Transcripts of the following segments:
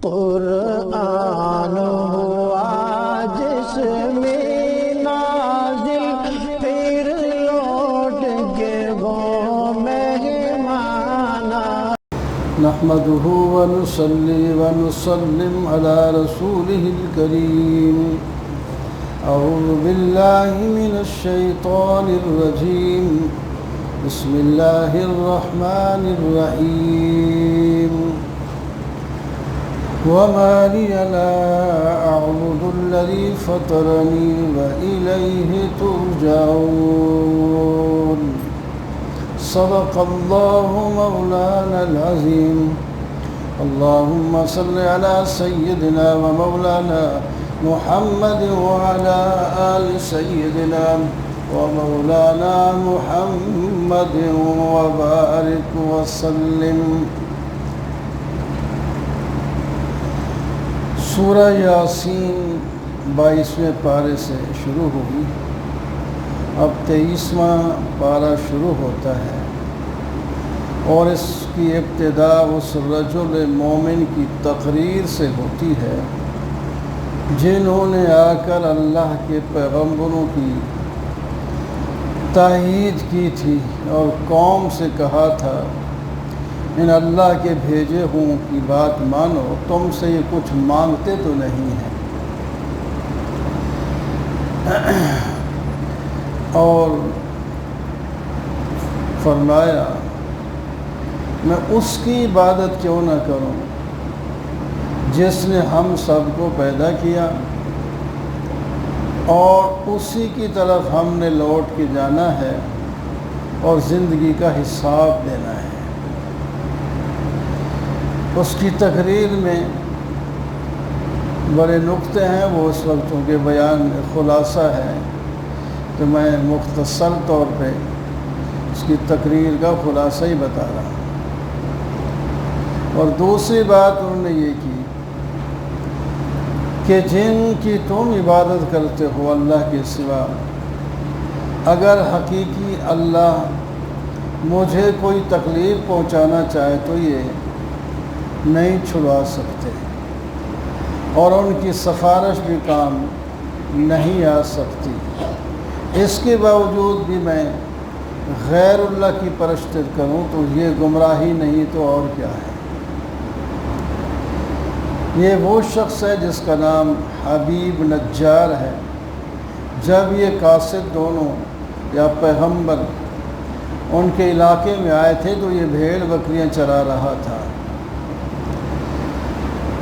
قرآن ہوا جس میں نازل پھر لوٹ کے وہ مہمان نحمده ونصلي ونسلم على رسوله الكريم أعوذ بالله من الشيطان الرجيم بسم الله الرحمن الرحيم وما لي لا أعبد الذي فطرني وإليه ترجعون صدق الله مولانا العظيم اللهم صل على سيدنا ومولانا محمد وعلى آل سيدنا ومولانا محمد وبارك وسلم۔ سورہ یاسین 22ویں پارے سے شروع ہوگی، اب 23واں پارہ شروع ہوتا ہے، اور اس کی ابتدا اس رجل مومن کی تقریر سے ہوتی ہے جنہوں نے آ کر اللہ کے پیغمبروں کی تائید کی تھی اور قوم سے کہا تھا ان اللہ کے بھیجے ہوں کی بات مانو، تم سے یہ کچھ مانگتے تو نہیں ہیں۔ اور فرمایا میں اس کی عبادت کیوں نہ کروں جس نے ہم سب کو پیدا کیا اور اسی کی طرف ہم نے لوٹ کے جانا ہے اور زندگی کا حساب دینا ہے۔ اس کی تقریر میں بڑے نقطے ہیں، وہ اس وقت کے بیان خلاصہ ہے تو میں مختصر طور پہ اس کی تقریر کا خلاصہ ہی بتا رہا ہوں۔ اور دوسری بات انہوں نے یہ کی کہ جن کی تم عبادت کرتے ہو اللہ کے سوا، اگر حقیقی اللہ مجھے کوئی تکلیف پہنچانا چاہے تو یہ نہیں چھڑوا سکتے، اور ان کی سفارش بھی کام نہیں آ سکتی۔ اس کے باوجود بھی میں غیر اللہ کی پرست کروں تو یہ گمراہی نہیں تو اور کیا ہے۔ یہ وہ شخص ہے جس کا نام حبیب نجار ہے۔ جب یہ قاصد دونوں یا پیغمبر ان کے علاقے میں آئے تھے تو یہ بھیڑ بکریاں چرا رہا تھا،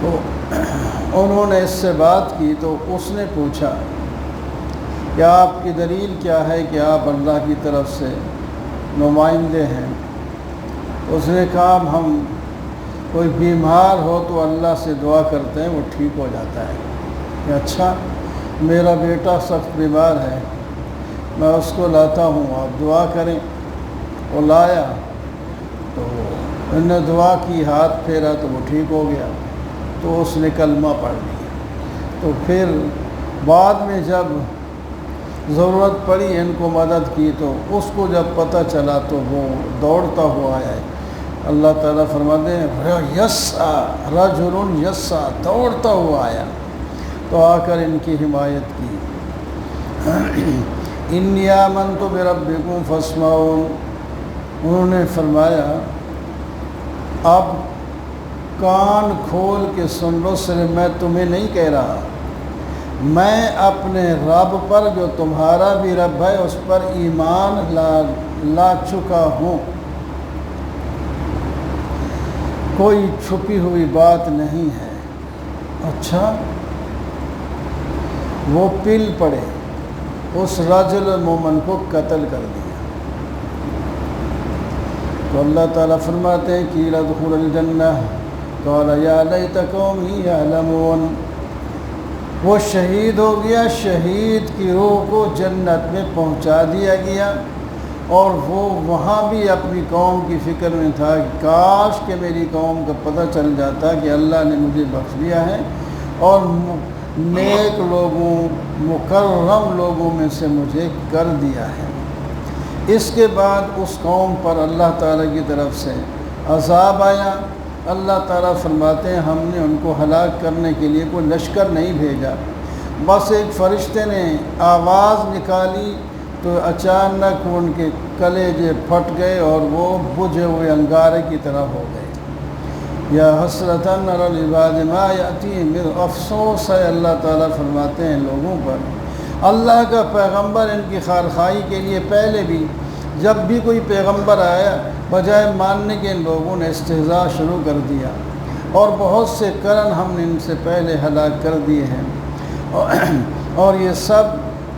تو انہوں نے اس سے بات کی تو اس نے پوچھا کہ آپ کی دلیل کیا ہے کہ آپ اللہ کی طرف سے نمائندے ہیں؟ اس نے کہا ہم کوئی بیمار ہو تو اللہ سے دعا کرتے ہیں، وہ ٹھیک ہو جاتا ہے۔ کہ اچھا میرا بیٹا سخت بیمار ہے، میں اس کو لاتا ہوں، آپ دعا کریں۔ وہ لایا تو انہوں نے دعا کی، ہاتھ پھیرا تو وہ ٹھیک ہو گیا، تو اس نے کلمہ پڑھ لیا۔ تو پھر بعد میں جب ضرورت پڑی ان کو مدد کی تو اس کو جب پتہ چلا تو وہ دوڑتا ہوا آیا۔ اللہ تعالیٰ فرماتے ہیں یسعی رجل یسعی، دوڑتا ہوا آیا تو آ کر ان کی حمایت کی۔ انی آمنت بربکم فاسمعون، انہوں نے فرمایا اب کان کھول کے سن لو، صرف میں تمہیں نہیں کہہ رہا، میں اپنے رب پر جو تمہارا بھی رب ہے اس پر ایمان لا چکا ہوں، کوئی چھپی ہوئی بات نہیں ہے۔ اچھا، وہ پل پڑے، اس رجل مومن کو قتل کر دیا۔ تو اللہ تعالیٰ فرماتے ہیں کہ ادخلوا الجنہ قال یا لیت قومی یعلمون، وہ شہید ہو گیا، شہید کی روح کو جنت میں پہنچا دیا گیا، اور وہ وہاں بھی اپنی قوم کی فکر میں تھا کہ کاش کہ میری قوم کا پتہ چل جاتا کہ اللہ نے مجھے بخش دیا ہے اور نیک لوگوں مکرم لوگوں میں سے مجھے کر دیا ہے۔ اس کے بعد اس قوم پر اللہ تعالیٰ کی طرف سے عذاب آیا اللہ تعالیٰ فرماتے ہیں ہم نے ان کو ہلاک کرنے کے لیے کوئی لشکر نہیں بھیجا، بس ایک فرشتے نے آواز نکالی تو اچانک ان کے کلیجے پھٹ گئے اور وہ بجھے ہوئے انگارے کی طرح ہو گئے۔ یا حسرتاً علی العباد ما یأتیہم، افسوس ہے اللہ تعالیٰ فرماتے ہیں لوگوں پر، اللہ کا پیغمبر ان کی خیرخواہی کے لیے پہلے بھی جب بھی کوئی پیغمبر آیا بجائے ماننے کے ان لوگوں نے استہزاء شروع کر دیا، اور بہت سے قرن ہم نے ان سے پہلے ہلاک کر دیے ہیں، اور یہ سب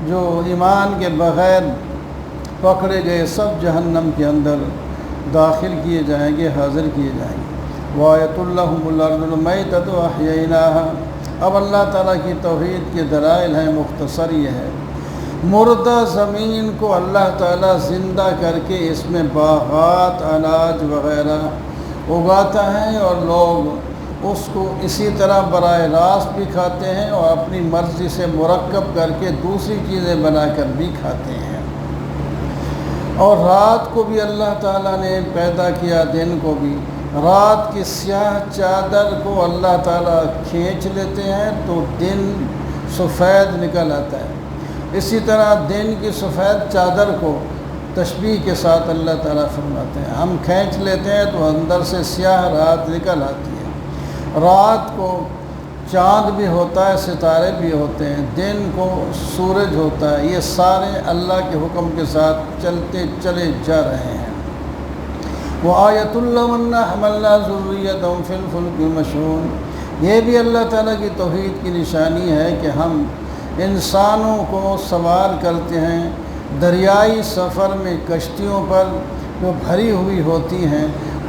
جو ایمان کے بغیر پکڑے گئے سب جہنم کے اندر داخل کیے جائیں گے، حاضر کیے جائیں گے۔ وَآیَةٌ لَهُمُ الْأَرْضُ الْمَيْتَةُ أَحْيَيْنَاهَا، اب اللہ تعالیٰ کی توحید کے دلائل ہیں، مختصر یہ ہے، مردہ زمین کو اللہ تعالیٰ زندہ کر کے اس میں باغات، اناج وغیرہ اگاتا ہے، اور لوگ اس کو اسی طرح براہ راست بھی کھاتے ہیں اور اپنی مرضی سے مرکب کر کے دوسری چیزیں بنا کر بھی کھاتے ہیں۔ اور رات کو بھی اللہ تعالیٰ نے پیدا کیا، دن کو بھی، رات کی سیاہ چادر کو اللہ تعالیٰ کھینچ لیتے ہیں تو دن سفید نکل آتا ہے، اسی طرح دن کی سفید چادر کو تشبیہ کے ساتھ اللہ تعالیٰ فرماتے ہیں ہم کھینچ لیتے ہیں تو اندر سے سیاہ رات نکل آتی ہے۔ رات کو چاند بھی ہوتا ہے، ستارے بھی ہوتے ہیں، دن کو سورج ہوتا ہے، یہ سارے اللہ کے حکم کے ساتھ چلتے چلے جا رہے ہیں۔ وَآیَةٌ لَهُمْ أَنَّا حَمَلْنَا ذُرِّيَّتَهُمْ فِي الْفُلْكِ الْمَشْحُونِ، یہ بھی اللہ تعالیٰ کی توحید کی نشانی ہے کہ ہم انسانوں کو سوار کرتے ہیں دریائی سفر میں کشتیوں پر جو بھری ہوئی ہوتی ہیں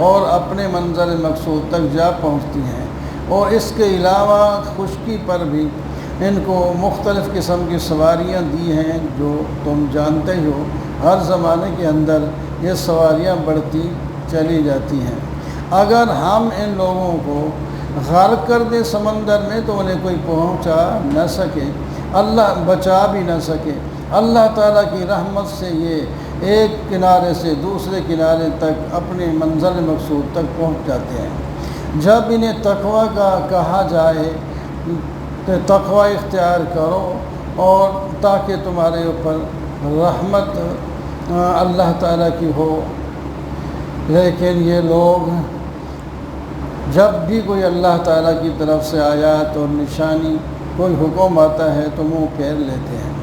اور اپنے منزل مقصود تک جا پہنچتی ہیں، اور اس کے علاوہ خشکی پر بھی ان کو مختلف قسم کی سواریاں دی ہیں جو تم جانتے ہو ہر زمانے کے اندر یہ سواریاں بڑھتی چلی جاتی ہیں۔ اگر ہم ان لوگوں کو غرق کر دیں سمندر میں تو انہیں کوئی پہنچا نہ سکے، اللہ بچا بھی نہ سکے۔ اللہ تعالیٰ کی رحمت سے یہ ایک کنارے سے دوسرے کنارے تک اپنے منزل مقصود تک پہنچ جاتے ہیں۔ جب انہیں تقویٰ کا کہا جائے کہ تقویٰ اختیار کرو اور تاکہ تمہارے اوپر رحمت اللہ تعالیٰ کی ہو، لیکن یہ لوگ جب بھی کوئی اللہ تعالیٰ کی طرف سے آیات اور نشانی کوئی حکم آتا ہے تو منہ پھیر لیتے ہیں۔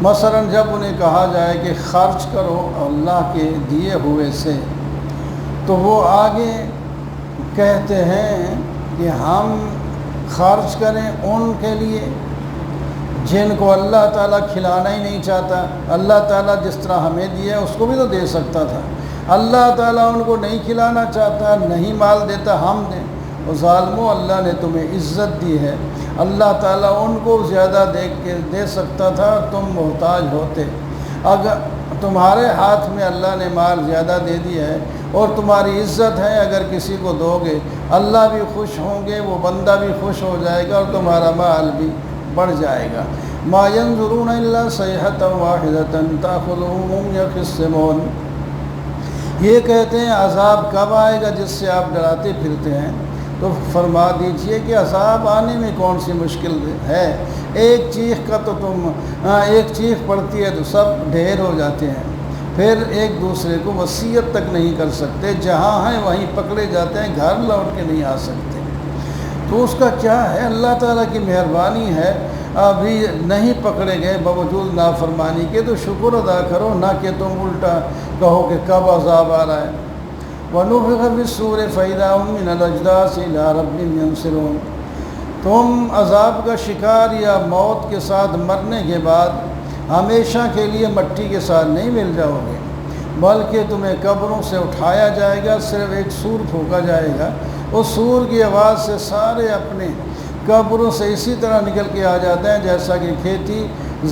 مثلا جب انہیں کہا جائے کہ خرچ کرو اللہ کے دیے ہوئے سے، تو وہ آگے کہتے ہیں کہ ہم خرچ کریں ان کے لیے جن کو اللہ تعالیٰ کھلانا ہی نہیں چاہتا۔ اللہ تعالیٰ جس طرح ہمیں دیا ہے اس کو بھی تو دے سکتا تھا، اللہ تعالیٰ ان کو نہیں کھلانا چاہتا، نہیں مال دیتا، ہم دیں۔ اور ظالموں، اللہ نے تمہیں عزت دی ہے، اللہ تعالیٰ ان کو زیادہ دے سکتا تھا اور تم محتاج ہوتے۔ اگر تمہارے ہاتھ میں اللہ نے مال زیادہ دے دیا ہے اور تمہاری عزت ہے، اگر کسی کو دو گے اللہ بھی خوش ہوں گے، وہ بندہ بھی خوش ہو جائے گا اور تمہارا مال بھی بڑھ جائے گا۔ ما ينظرون الا صيحة واحدة تأخذهم يخصمون، یہ کہتے ہیں عذاب کب آئے گا جس سے آپ ڈراتے پھرتے ہیں؟ تو فرما دیجئے کہ عذاب آنے میں کون سی مشکل ہے، ایک چیخ کا تو ایک چیخ پڑتی ہے تو سب ڈھیر ہو جاتے ہیں، پھر ایک دوسرے کو وصیت تک نہیں کر سکتے، جہاں ہیں وہیں پکڑے جاتے ہیں، گھر لوٹ کے نہیں آ سکتے۔ تو اس کا کیا ہے؟ اللہ تعالیٰ کی مہربانی ہے، ابھی نہیں پکڑے گئے باوجود نافرمانی کے، تو شکر ادا کرو، نہ کہ تم الٹا کہو کہ کب عذاب آ رہا ہے۔ وَنُفِخَ فِي الصُّورِ فَإِذَا هُم مِّنَ الْأَجْدَاثِ إِلَىٰ رَبِّهِمْ يَنسِلُونَ، تم عذاب کا شکار یا موت کے ساتھ مرنے کے بعد ہمیشہ کے لیے مٹی کے ساتھ نہیں مل جاؤ گے، بلکہ تمہیں قبروں سے اٹھایا جائے گا، صرف ایک سور پھونکا جائے گا، اس سور کی آواز سے سارے اپنے قبروں سے اسی طرح نکل کے آ جاتے ہیں جیسا کہ کھیتی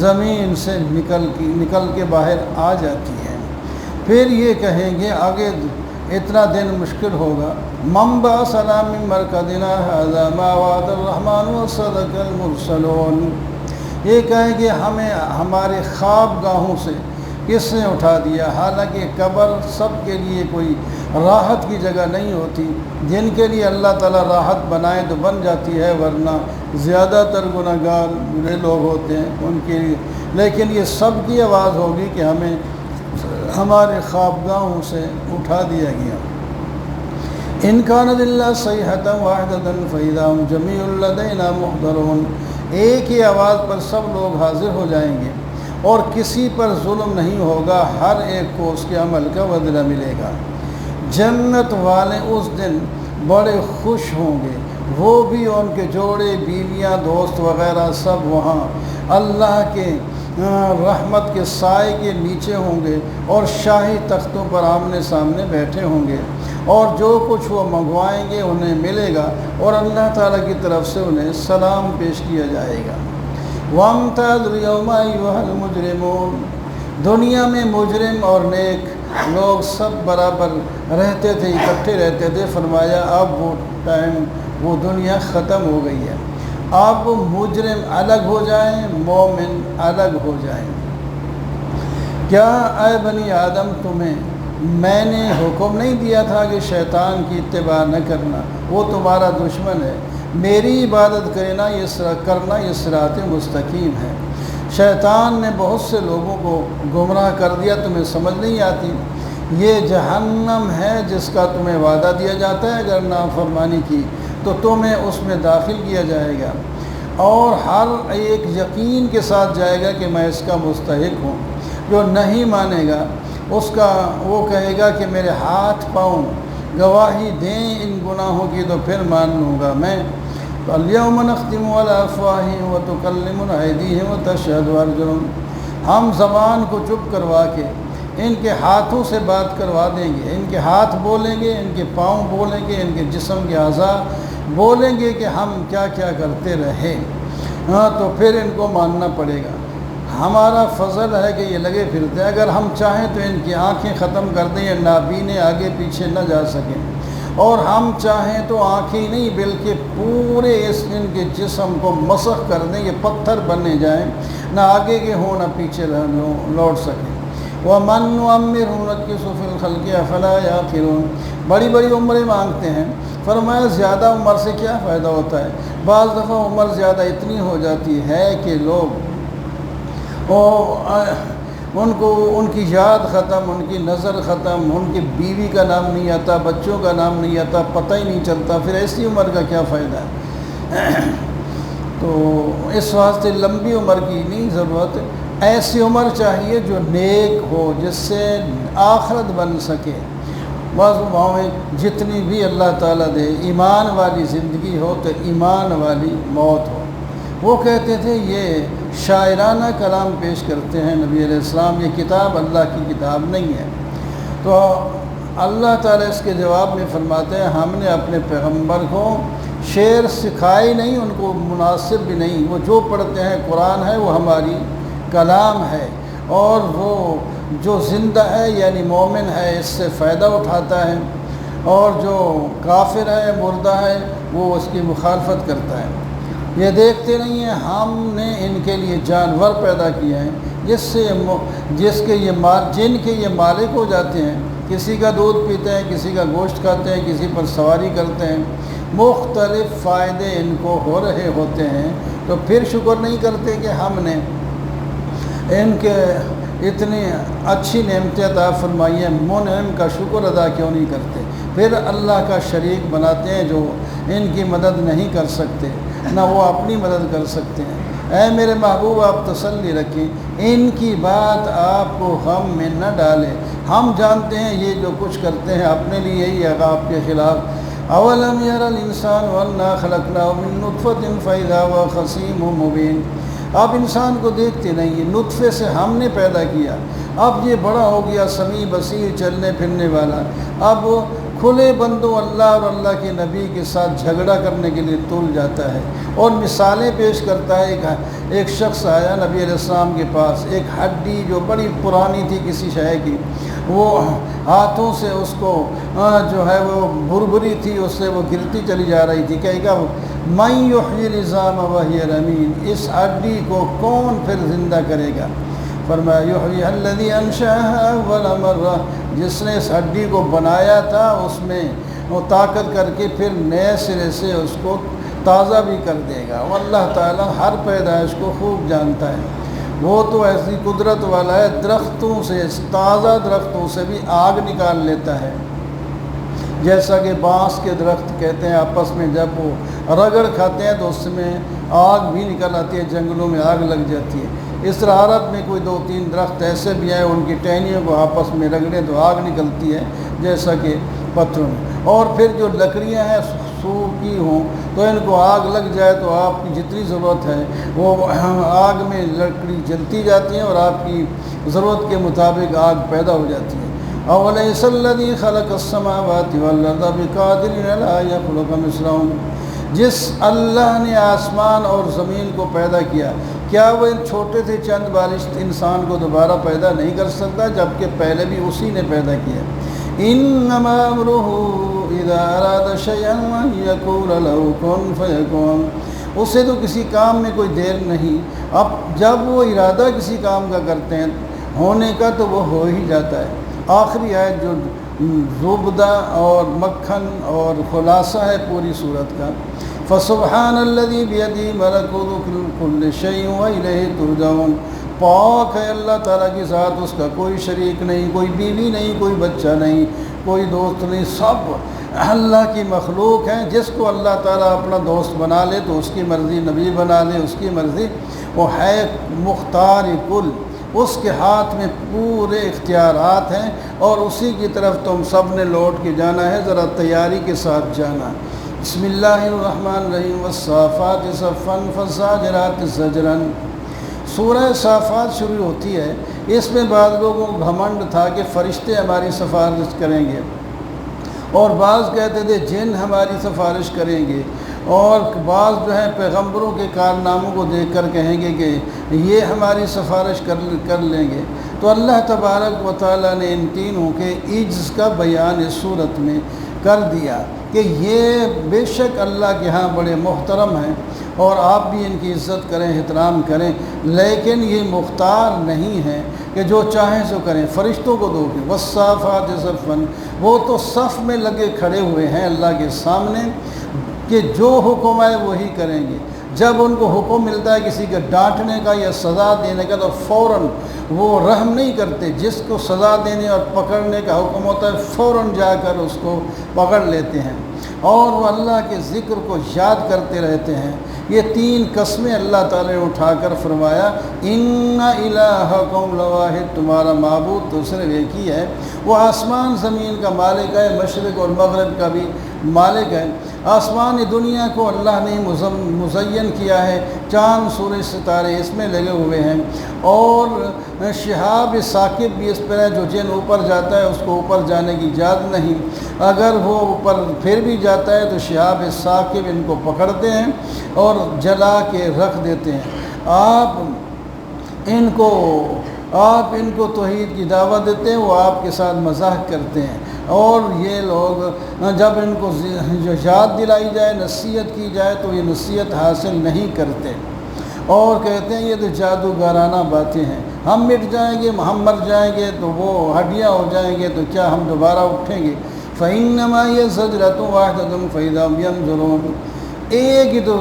زمین سے نکل کے باہر آ جاتی ہے۔ پھر یہ کہیں گے آگے اتنا دن مشکل ہوگا، من بعثنا من مرقدنا هذا ما وعد الرحمن وصدق المرسلون، یہ کہیں گے ہمیں ہمارے خواب گاہوں سے کس نے اٹھا دیا، حالانکہ قبر سب کے لیے کوئی راحت کی جگہ نہیں ہوتی۔ جن کے لیے اللہ تعالیٰ راحت بنائے تو بن جاتی ہے، ورنہ زیادہ تر گناہگار برے لوگ ہوتے ہیں ان کے لیے۔ لیکن یہ سب کی آواز ہوگی کہ ہمیں ہمارے خوابگاہوں سے اٹھا دیا گیا۔ ان کانت الا صیحۃ واحدۃ فاذا هم جمیع لدینا محضرون، ایک ہی آواز پر سب لوگ حاضر ہو جائیں گے اور کسی پر ظلم نہیں ہوگا، ہر ایک کو اس کے عمل کا بدلہ ملے گا۔ جنت والے اس دن بڑے خوش ہوں گے، وہ بھی ان کے جوڑے، بیویاں، دوست وغیرہ سب وہاں اللہ کے رحمت کے سائے کے نیچے ہوں گے اور شاہی تختوں پر آمنے سامنے بیٹھے ہوں گے، اور جو کچھ وہ منگوائیں گے انہیں ملے گا، اور اللہ تعالیٰ کی طرف سے انہیں سلام پیش کیا جائے گا۔ وَامْتَازُوا الْيَوْمَ أَيُّهَا الْمُجْرِمُونَ، دنیا میں مجرم اور نیک لوگ سب برابر رہتے تھے، اکٹھے رہتے تھے۔ فرمایا اب وہ ٹائم، وہ دنیا ختم ہو گئی ہے، اب مجرم الگ ہو جائیں، مومن الگ ہو جائیں۔ کیا اے بنی آدم، تمہیں میں نے حکم نہیں دیا تھا کہ شیطان کی اتباع نہ کرنا، وہ تمہارا دشمن ہے، میری عبادت کرنا یہ صراط مستقیم ہے۔ شیطان نے بہت سے لوگوں کو گمراہ کر دیا، تمہیں سمجھ نہیں آتی۔ یہ جہنم ہے جس کا تمہیں وعدہ دیا جاتا ہے، اگر نافرمانی کی تو تمہیں اس میں داخل کیا جائے گا، اور ہر ایک یقین کے ساتھ جائے گا کہ میں اس کا مستحق ہوں۔ جو نہیں مانے گا اس کا وہ کہے گا کہ میرے ہاتھ پاؤں گواہی دیں ان گناہوں کی تو پھر مان لوں گا میں۔ الیوم نختم علی افواہہم وتکلمنا ایدیہم وتشہد ارجلہم، ہم زبان کو چپ کروا کے ان کے ہاتھوں سے بات کروا دیں گے، ان کے ہاتھ بولیں گے، ان کے پاؤں بولیں گے، ان کے جسم کے اعضاء بولیں گے کہ ہم کیا کیا کرتے رہے، تو پھر ان کو ماننا پڑے گا۔ ہمارا فضل ہے کہ یہ لگے پھرتے ہیں، اگر ہم چاہیں تو ان کی آنکھیں ختم کر دیں، یہ نابینے آگے پیچھے نہ جا سکیں، اور ہم چاہیں تو آنکھیں نہیں بلکہ پورے ان کے جسم کو مسخ کر دیں، یہ پتھر بنے جائیں، نہ آگے کے ہوں نہ پیچھے لوٹ سکیں۔ وَمَن نُعَمِّرْهُ نُنَكِّسْهُ فِي الْخَلْقِ أَفَلَا يَعْقِلُونَ، بڑی بڑی عمریں مانگتے ہیں۔ فرمایا زیادہ عمر سے کیا فائدہ ہوتا ہے؟ بعض دفعہ عمر زیادہ اتنی ہو جاتی ہے کہ لوگ ان کی یاد ختم، ان کی نظر ختم، ان کی بیوی کا نام نہیں آتا، بچوں کا نام نہیں آتا، پتہ ہی نہیں چلتا، پھر ایسی عمر کا کیا فائدہ ہے؟ تو اس واسطے لمبی عمر کی نہیں ضرورت، ایسی عمر چاہیے جو نیک ہو، جس سے آخرت بن سکے۔ بعض میں جتنی بھی اللہ تعالیٰ دے، ایمان والی زندگی ہو تو ایمان والی موت ہو۔ وہ کہتے تھے یہ شاعرانہ کلام پیش کرتے ہیں نبی علیہ السلام، یہ کتاب اللہ کی کتاب نہیں ہے۔ تو اللہ تعالیٰ اس کے جواب میں فرماتے ہیں ہم نے اپنے پیغمبر کو شعر سکھائی نہیں، ان کو مناسب بھی نہیں، وہ جو پڑھتے ہیں قرآن ہے، وہ ہماری کلام ہے، اور وہ جو زندہ ہے یعنی مومن ہے اس سے فائدہ اٹھاتا ہے، اور جو کافر ہے، مردہ ہے، وہ اس کی مخالفت کرتا ہے۔ یہ دیکھتے نہیں ہیں ہم نے ان کے لیے جانور پیدا کیے ہیں جن کے یہ مالک ہو جاتے ہیں، کسی کا دودھ پیتے ہیں، کسی کا گوشت کھاتے ہیں، کسی پر سواری کرتے ہیں، مختلف فائدے ان کو ہو رہے ہوتے ہیں، تو پھر شکر نہیں کرتے کہ ہم نے ان کے اتنی اچھی نعمتیں عطا فرمائی ہیں، منعم کا شکر ادا کیوں نہیں کرتے؟ پھر اللہ کا شریک بناتے ہیں جو ان کی مدد نہیں کر سکتے، نہ وہ اپنی مدد کر سکتے ہیں۔ اے میرے محبوب آپ تسلی رکھیں، ان کی بات آپ کو غم میں نہ ڈالیں، ہم جانتے ہیں یہ جو کچھ کرتے ہیں اپنے لیے ہی ہے، آپ کے خلاف۔ اولم یر الانسان انا خلقناه من نطفۃ فاذا هو خصیم مبین، آپ انسان کو دیکھتے نہیں، یہ نطفے سے ہم نے پیدا کیا، اب یہ بڑا ہو گیا، سمیع بصیر، چلنے پھرنے والا، اب کھلے بندوں اللہ اور اللہ کے نبی کے ساتھ جھگڑا کرنے کے لیے تول جاتا ہے، اور مثالیں پیش کرتا ہے۔ ایک شخص آیا نبی علیہ السلام کے پاس، ایک ہڈی جو بڑی پرانی تھی کسی شے کی، وہ ہاتھوں سے اس کو جو ہے وہ بھربھری تھی، اس سے وہ گرتی چلی جا رہی تھی۔ کہے گا من یحیی العظام وہی رمیم، اس ہڈی کو کون پھر زندہ کرے گا؟ فرمایا یحییھا الذی انشأھا اول مرہ، جس نے اس ہڈی کو بنایا تھا اس میں وہ طاقت کر کے پھر نئے سرے سے اس کو تازہ بھی کر دے گا۔ اور اللہ تعالیٰ ہر پیدائش کو خوب جانتا ہے، وہ تو ایسی قدرت والا ہے، درختوں سے، تازہ درختوں سے بھی آگ نکال لیتا ہے، جیسا کہ بانس کے درخت کہتے ہیں آپس میں جب وہ رگڑ کھاتے ہیں تو اس میں آگ بھی نکل آتی ہے، جنگلوں میں آگ لگ جاتی ہے۔ اس طرح عرب میں کوئی 2-3 درخت ایسے بھی ہیں، ان کی ٹہنیوں کو آپس میں رگڑیں تو آگ نکلتی ہے، جیسا کہ پتھروں میں۔ اور پھر جو لکڑیاں ہیں سوکھی ہوں تو ان کو آگ لگ جائے تو آپ کی جتنی ضرورت ہے وہ آگ میں لکڑی جلتی جاتی ہیں اور آپ کی ضرورت کے مطابق آگ پیدا ہو جاتی ہے۔ أَوَلَيْسَ الَّذِي خَلَقَ السَّمَاوَاتِ وَالْأَرْضَ بِقَادِرٍ عَلَىٰ أَن يَخْلُقَ مِثْلَهُم، جس اللہ نے آسمان اور زمین کو پیدا کیا، کیا وہ ان چھوٹے سے چند بالشت انسان کو دوبارہ پیدا نہیں کر سکتا، جبکہ پہلے بھی اسی نے پیدا کیا۔ إِنَّمَا أَمْرُهُ إِذَا أَرَادَ شَيْئًا أَن يَقُولَ لَهُ كُن فَيَكُونُ، اسے تو کسی کام میں کوئی دیر نہیں، اب جب وہ ارادہ کسی کام کا کرتے ہیں ہونے کا تو وہ ہو ہی جاتا ہے۔ آخری آیت جو زبدہ اور مکھن اور خلاصہ ہے پوری صورت کا، فَسُبْحَانَ الَّذِي بِيَدِهِ مَلَكُوتُ كُلِّ شَيْءٍ وَإِلَيْهِ تُرْجَعُونَ، پاک ہے اللہ تعالیٰ کی ذات، اس کا کوئی شریک نہیں، کوئی بیوی نہیں، کوئی بچہ نہیں، کوئی دوست نہیں، سب اللہ کی مخلوق ہیں۔ جس کو اللہ تعالیٰ اپنا دوست بنا لے تو اس کی مرضی، نبی بنا لے اس کی مرضی، وہ ہے مختار کل، اس کے ہاتھ میں پورے اختیارات ہیں اور اسی کی طرف تم سب نے لوٹ کے جانا ہے، ذرا تیاری کے ساتھ جانا۔ بسم اللہ الرحمن الرحیم، والصافات صفا فالزاجرات زجرا۔ سورہ صافات شروع ہوتی ہے، اس میں بعض لوگوں کو گھمنڈ تھا کہ فرشتے ہماری سفارش کریں گے، اور بعض کہتے تھے جن ہماری سفارش کریں گے، اور بعض جو ہیں پیغمبروں کے کارناموں کو دیکھ کر کہیں گے کہ یہ ہماری سفارش کر لیں گے۔ تو اللہ تبارک و تعالیٰ نے ان تینوں کے عجز کا بیان اس صورت میں کر دیا کہ یہ بے شک اللہ کے ہاں بڑے محترم ہیں اور آپ بھی ان کی عزت کریں، احترام کریں، لیکن یہ مختار نہیں ہیں کہ جو چاہیں سو کریں۔ فرشتوں کو دو کہ والصافات صفا، وہ تو صف میں لگے کھڑے ہوئے ہیں اللہ کے سامنے کہ جو حکم ہے وہی کریں گے۔ جب ان کو حکم ملتا ہے کسی کا ڈانٹنے کا یا سزا دینے کا تو فوراً وہ رحم نہیں کرتے، جس کو سزا دینے اور پکڑنے کا حکم ہوتا ہے فوراً جا کر اس کو پکڑ لیتے ہیں، اور وہ اللہ کے ذکر کو یاد کرتے رہتے ہیں۔ یہ 3 قسمیں اللہ تعالیٰ نے اٹھا کر فرمایا، ان الہکم لواحد، تمہارا معبود تو صرف ایک ہی ہے، وہ آسمان زمین کا مالک ہے، مشرق اور مغرب کا بھی مالک ہے۔ آسمانی دنیا کو اللہ نے مزین کیا ہے، چاند سورج ستارے اس میں لگے ہوئے ہیں، اور شہاب ثاقب بھی اس پر ہے، جو جن اوپر جاتا ہے اس کو اوپر جانے کی اجازت نہیں، اگر وہ اوپر پھر بھی جاتا ہے تو شہاب ثاقب ان کو پکڑتے ہیں اور جلا کے رکھ دیتے ہیں۔ آپ ان کو توحید کی دعوت دیتے ہیں، وہ آپ کے ساتھ مذاق کرتے ہیں، اور یہ لوگ جب ان کو یاد دلائی جائے، نصیحت کی جائے تو یہ نصیحت حاصل نہیں کرتے، اور کہتے ہیں یہ تو جادوگرانہ باتیں ہیں، ہم مٹ جائیں گے، ہم مر جائیں گے تو وہ ہڈیاں ہو جائیں گے تو کیا ہم دوبارہ اٹھیں گے؟ فَإِنَّمَا هِيَ زَجْرَةٌ وَاحِدَةٌ فَإِذَا هُمْ يَنظُرُونَ، ایک ہی تو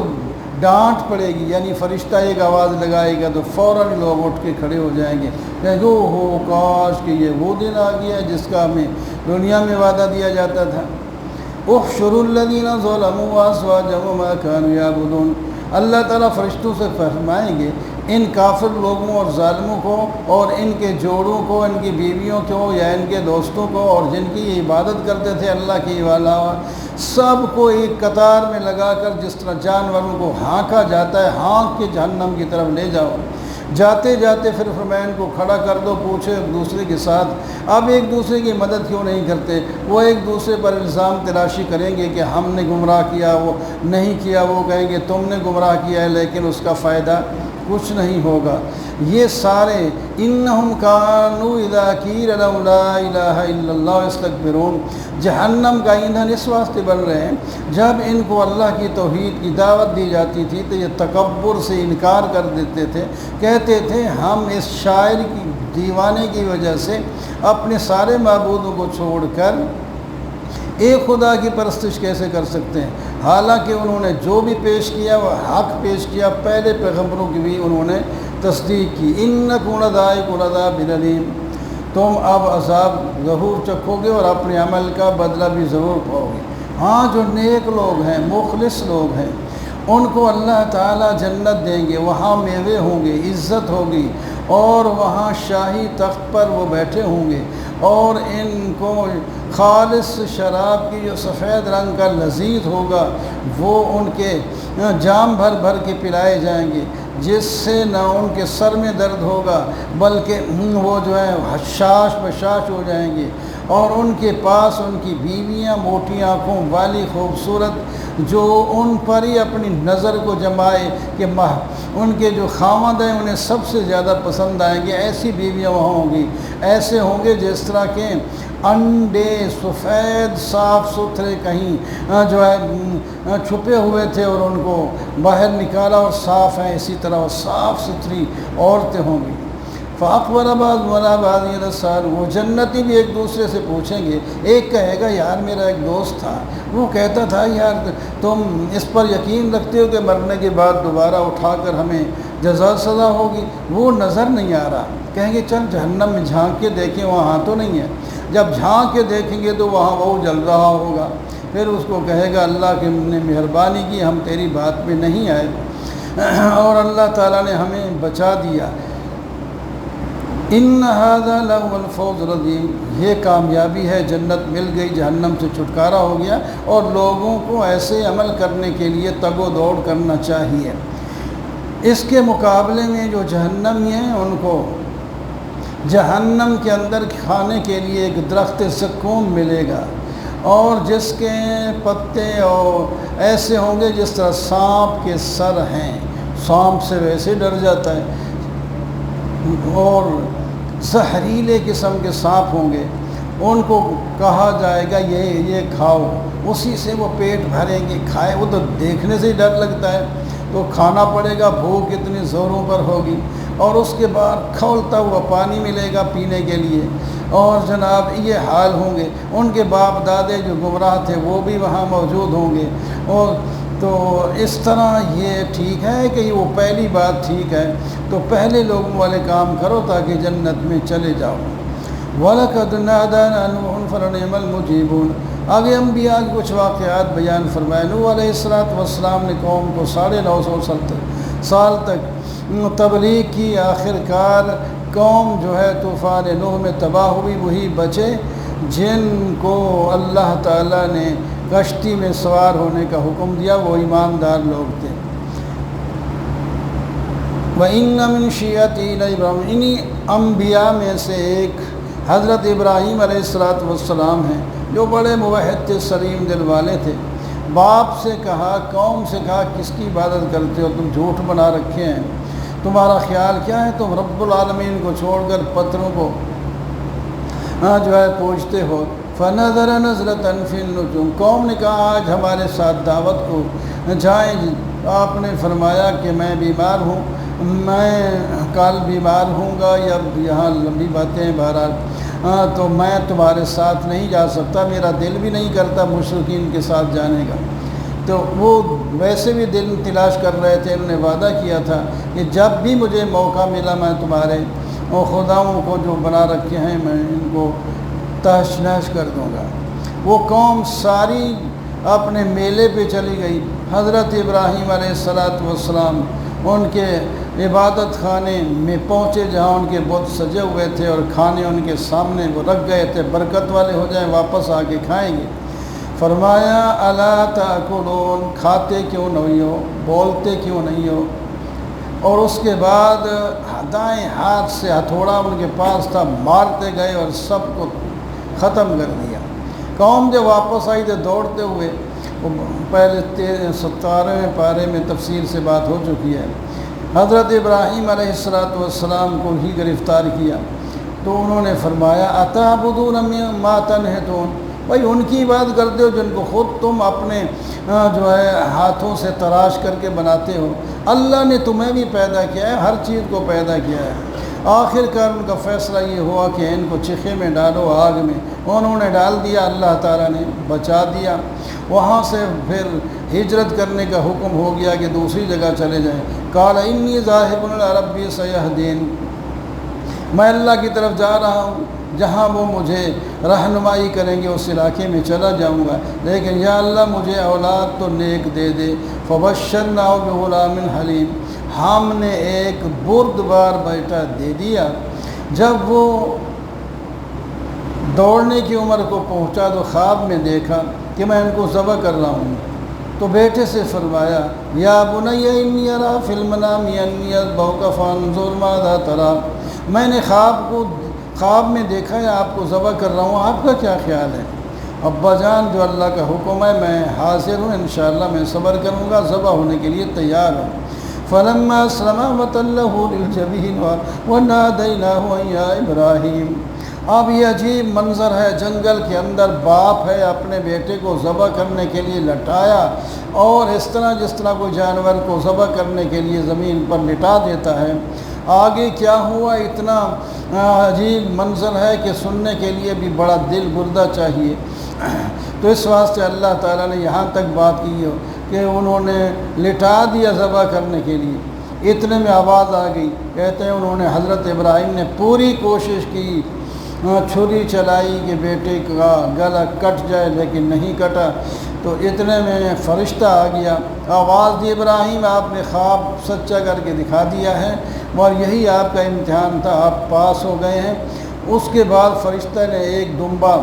ڈانٹ پڑے گی، یعنی فرشتہ ایک آواز لگائے گا تو فوراً لوگ اٹھ کے کھڑے ہو جائیں گے کہ جو ہو کاش کہ یہ وہ دن آ گیا جس کا ہمیں دنیا میں وعدہ دیا جاتا تھا۔ احشروا الذین ظلموا وازواجهم وما كانوا يعبدون، اللہ تعالیٰ فرشتوں سے فرمائیں گے ان کافر لوگوں اور ظالموں کو اور ان کے جوڑوں کو، ان کی بیویوں کو یا ان کے دوستوں کو، اور جن کی یہ عبادت کرتے تھے اللہ کے علاوہ، سب کو ایک قطار میں لگا کر جس طرح جانوروں کو ہانکا جاتا ہے، ہانک کے جہنم کی طرف لے جاؤ۔ جاتے جاتے پھر فرمائیں کو کھڑا کر دو، پوچھے ایک دوسرے کے ساتھ، اب ایک دوسرے کی مدد کیوں نہیں کرتے؟ وہ ایک دوسرے پر الزام تراشی کریں گے کہ ہم نے گمراہ کیا، وہ نہیں کیا، وہ کہیں گے تم نے گمراہ کیا ہے، لیکن اس کا فائدہ کچھ نہیں ہوگا۔ یہ سارے انہم کانوا اذا قیل لہم لا الہ الا اللہ یستکبرون، جہنم کا ایندھن اس واسطے بن رہے ہیں جب ان کو اللہ کی توحید کی دعوت دی جاتی تھی تو یہ تکبر سے انکار کر دیتے تھے، کہتے تھے ہم اس شاعر کی دیوانے کی وجہ سے اپنے سارے معبودوں کو چھوڑ کر ایک خدا کی پرستش کیسے کر سکتے ہیں، حالانکہ انہوں نے جو بھی پیش کیا وہ حق پیش کیا، پہلے پیغمبروں کی بھی انہوں نے تصدیق کی۔ انکم لذائقو العذاب الالیم، تم اب عذاب ضرور چکھو گے اور اپنے عمل کا بدلہ بھی ضرور پاؤ گے۔ ہاں جو نیک لوگ ہیں، مخلص لوگ ہیں، ان کو اللہ تعالیٰ جنت دیں گے، وہاں میوے ہوں گے، عزت ہوگی، اور وہاں شاہی تخت پر وہ بیٹھے ہوں گے، اور ان کو خالص شراب کی جو سفید رنگ کا لذیذ ہوگا وہ ان کے جام بھر بھر کے پلائے جائیں گے، جس سے نہ ان کے سر میں درد ہوگا بلکہ وہ جو ہے حشاش بشاش ہو جائیں گے، اور ان کے پاس ان کی بیویاں موٹی آنکھوں والی خوبصورت جو ان پر ہی اپنی نظر کو جمائے کہ ان کے جو خاوند ہیں انہیں سب سے زیادہ پسند آئیں گے، ایسی بیویاں وہاں ہوں گی، ایسے ہوں گے جس طرح کے انڈے سفید صاف ستھرے کہیں جو ہے چھپے ہوئے تھے اور ان کو باہر نکالا اور صاف ہیں، اسی طرح وہ صاف ستھری عورتیں ہوں گی۔ فَأَقْبَلَ بَعْضُهُمْ عَلَىٰ بَعْضٍ يَتَسَاءَلُونَ، وہ جنتی بھی ایک دوسرے سے پوچھیں گے، ایک کہے گا یار میرا ایک دوست تھا وہ کہتا تھا یار تم اس پر یقین رکھتے ہو کہ مرنے کے بعد دوبارہ اٹھا کر ہمیں جزا سزا ہوگی؟ وہ نظر نہیں آ رہا، کہیں گے چل جہنم میں جھانک کے دیکھیں وہاں تو نہیں ہے، جب جھانک کے دیکھیں گے تو وہاں وہ جل رہا ہوگا، پھر اس کو کہے گا اللہ کی نے مہربانی کی ہم تیری بات پہ نہیں آئے اور اللہ تعالیٰ نے ہمیں بچا دیا۔ ان ھذا لہو الفوز العظیم، یہ کامیابی ہے، جنت مل گئی، جہنم سے چھٹکارا ہو گیا، اور لوگوں کو ایسے عمل کرنے کے لیے تگ و دوڑ کرنا چاہیے۔ اس کے مقابلے میں جو جہنمی ہیں ان کو جہنم کے اندر کھانے کے لیے ایک درخت زقوم ملے گا، اور جس کے پتے اور ایسے ہوں گے جس طرح سانپ کے سر ہیں، سانپ سے ویسے ڈر جاتا ہے، اور زہریلے قسم کے سانپ ہوں گے، ان کو کہا جائے گا یہ کھاؤ، اسی سے وہ پیٹ بھریں گے، کھائے، وہ تو دیکھنے سے ہی ڈر لگتا ہے تو کھانا پڑے گا، بھوک اتنی زوروں پر ہوگی، اور اس کے بعد کھولتا ہوا پانی ملے گا پینے کے لیے، اور جناب یہ حال ہوں گے۔ ان کے باپ دادے جو گمراہ تھے وہ بھی وہاں موجود ہوں گے، اور تو اس طرح یہ ٹھیک ہے کہ وہ پہلی بات ٹھیک ہے تو پہلے لوگوں والے کام کرو تاکہ جنت میں چلے جاؤ۔ وَلَقَدْ نَادَانَا نُوحٌ فَلَنِعْمَ الْمُجِيبُونَ، آگے انبیاء کے کچھ واقعات بیان فرمائے۔ نوح علیہ السلام نے قوم کو 950 سال تک تبلیغ کی، آخر کار قوم جو ہے طوفان نوح میں تباہ ہوئی، وہی بچے جن کو اللہ تعالیٰ نے کشتی میں سوار ہونے کا حکم دیا، وہ ایماندار لوگ تھے۔ وَإِنَّ مِن شِيَعَتِهِ لَإِبْرَاهِيمَ، انہی انبیاء میں سے ایک حضرت ابراہیم علیہ السلام ہیں جو بڑے موحد تھے، سلیم دل والے تھے۔ باپ سے کہا، قوم سے کہا کس کی عبادت کرتے ہو، تم جھوٹ بنا رکھے ہیں، تمہارا خیال کیا ہے، تم رب العالمین کو چھوڑ کر پتھروں کو جو ہے پوجتے ہو۔ فَنَظَرَ نَظْرَةً فِي النُّجُومِ، قوم نے کہا آج ہمارے ساتھ دعوت کو جائیں۔ آپ نے فرمایا کہ میں بیمار ہوں، میں کل بیمار ہوں گا، یا یہاں لمبی باتیں ہیں بہرحال، تو میں تمہارے ساتھ نہیں جا سکتا، میرا دل بھی نہیں کرتا مشرکین کے ساتھ جانے کا۔ تو وہ ویسے بھی دل تلاش کر رہے تھے، انہوں نے وعدہ کیا تھا کہ جب بھی مجھے موقع ملا میں تمہارے خداؤں کو جو بنا رکھے ہیں میں ان کو تہش نہش کر دوں گا۔ وہ قوم ساری اپنے میلے پہ چلی گئی۔ حضرت ابراہیم علیہ السلام ان کے عبادت خانے میں پہنچے جہاں ان کے بت سجے ہوئے تھے، اور کھانے ان کے سامنے وہ رکھ گئے تھے، برکت والے ہو جائیں واپس آ کے کھائیں گے۔ فرمایا الا تاکلون، کھاتے کیوں نہیں ہو، بولتے کیوں نہیں ہو؟ اور اس کے بعد دائیں ہاتھ سے ہتھوڑا ان کے پاس تھا، مارتے گئے اور سب کو ختم کر دیا۔ قوم جب واپس آئی تو دوڑتے ہوئے، پہلے 17ویں پارے میں تفصیل سے بات ہو چکی ہے، حضرت ابراہیم علیہ السلام کو ہی گرفتار کیا تو انہوں نے فرمایا اتعبدون ما تنحتون، بھائی ان کی بات کرتے ہو جن کو خود تم اپنے جو ہے ہاتھوں سے تراش کر کے بناتے ہو، اللہ نے تمہیں بھی پیدا کیا ہے، ہر چیز کو پیدا کیا ہے۔ آخر کار ان کا فیصلہ یہ ہوا کہ ان کو چیخے میں ڈالو، آگ میں، انہوں نے ڈال دیا، اللہ تعالیٰ نے بچا دیا۔ وہاں سے پھر ہجرت کرنے کا حکم ہو گیا کہ دوسری جگہ چلے جائیں۔ قال انی ذاہب الی ربی سیہدین، میں اللہ کی طرف جا رہا ہوں، جہاں وہ مجھے رہنمائی کریں گے اس علاقے میں چلا جاؤں گا، لیکن یا اللہ مجھے اولاد تو نیک دے دے۔ فبشرناہ بغلام حلیم، ہم نے ایک بردبار بیٹا دے دیا۔ جب وہ دوڑنے کی عمر کو پہنچا تو خواب میں دیکھا کہ میں ان کو ذبح کر رہا ہوں، تو بیٹے سے فرمایا یا بنی انی اری فی المنام انی اذبحک فانظر ماذا تری، میں نے خواب میں دیکھا ہے آپ کو ذبح کر رہا ہوں، آپ کا کیا خیال ہے؟ ابا جان جو اللہ کا حکم ہے میں حاضر ہوں، انشاءاللہ میں صبر کروں گا، ذبح ہونے کے لیے تیار ہوں۔ فلما اسلما وتلہ للجبین ونادیناہ ان یا ابراہیم۔ اب یہ عجیب منظر ہے، جنگل کے اندر باپ ہے اپنے بیٹے کو ذبح کرنے کے لیے لٹایا، اور اس طرح جس طرح کوئی جانور کو ذبح کرنے کے لیے زمین پر لٹا دیتا ہے۔ آگے کیا ہوا اتنا عجیب منظر ہے کہ سننے کے لیے بھی بڑا دل گردہ چاہیے۔ تو اس واسطے اللہ تعالیٰ نے یہاں تک بات کی ہو کہ انہوں نے لٹا دیا ذبح کرنے کے لیے، اتنے میں آواز آ گئی، کہتے ہیں انہوں نے حضرت ابراہیم نے پوری کوشش کی، چھری چلائی کہ بیٹے کا گلا کٹ جائے لیکن نہیں کٹا، تو اتنے میں فرشتہ آ گیا، آواز دی ابراہیم آپ نے خواب سچا کر کے دکھا دیا ہے اور یہی آپ کا امتحان تھا، آپ پاس ہو گئے ہیں۔ اس کے بعد فرشتہ نے ایک دمبا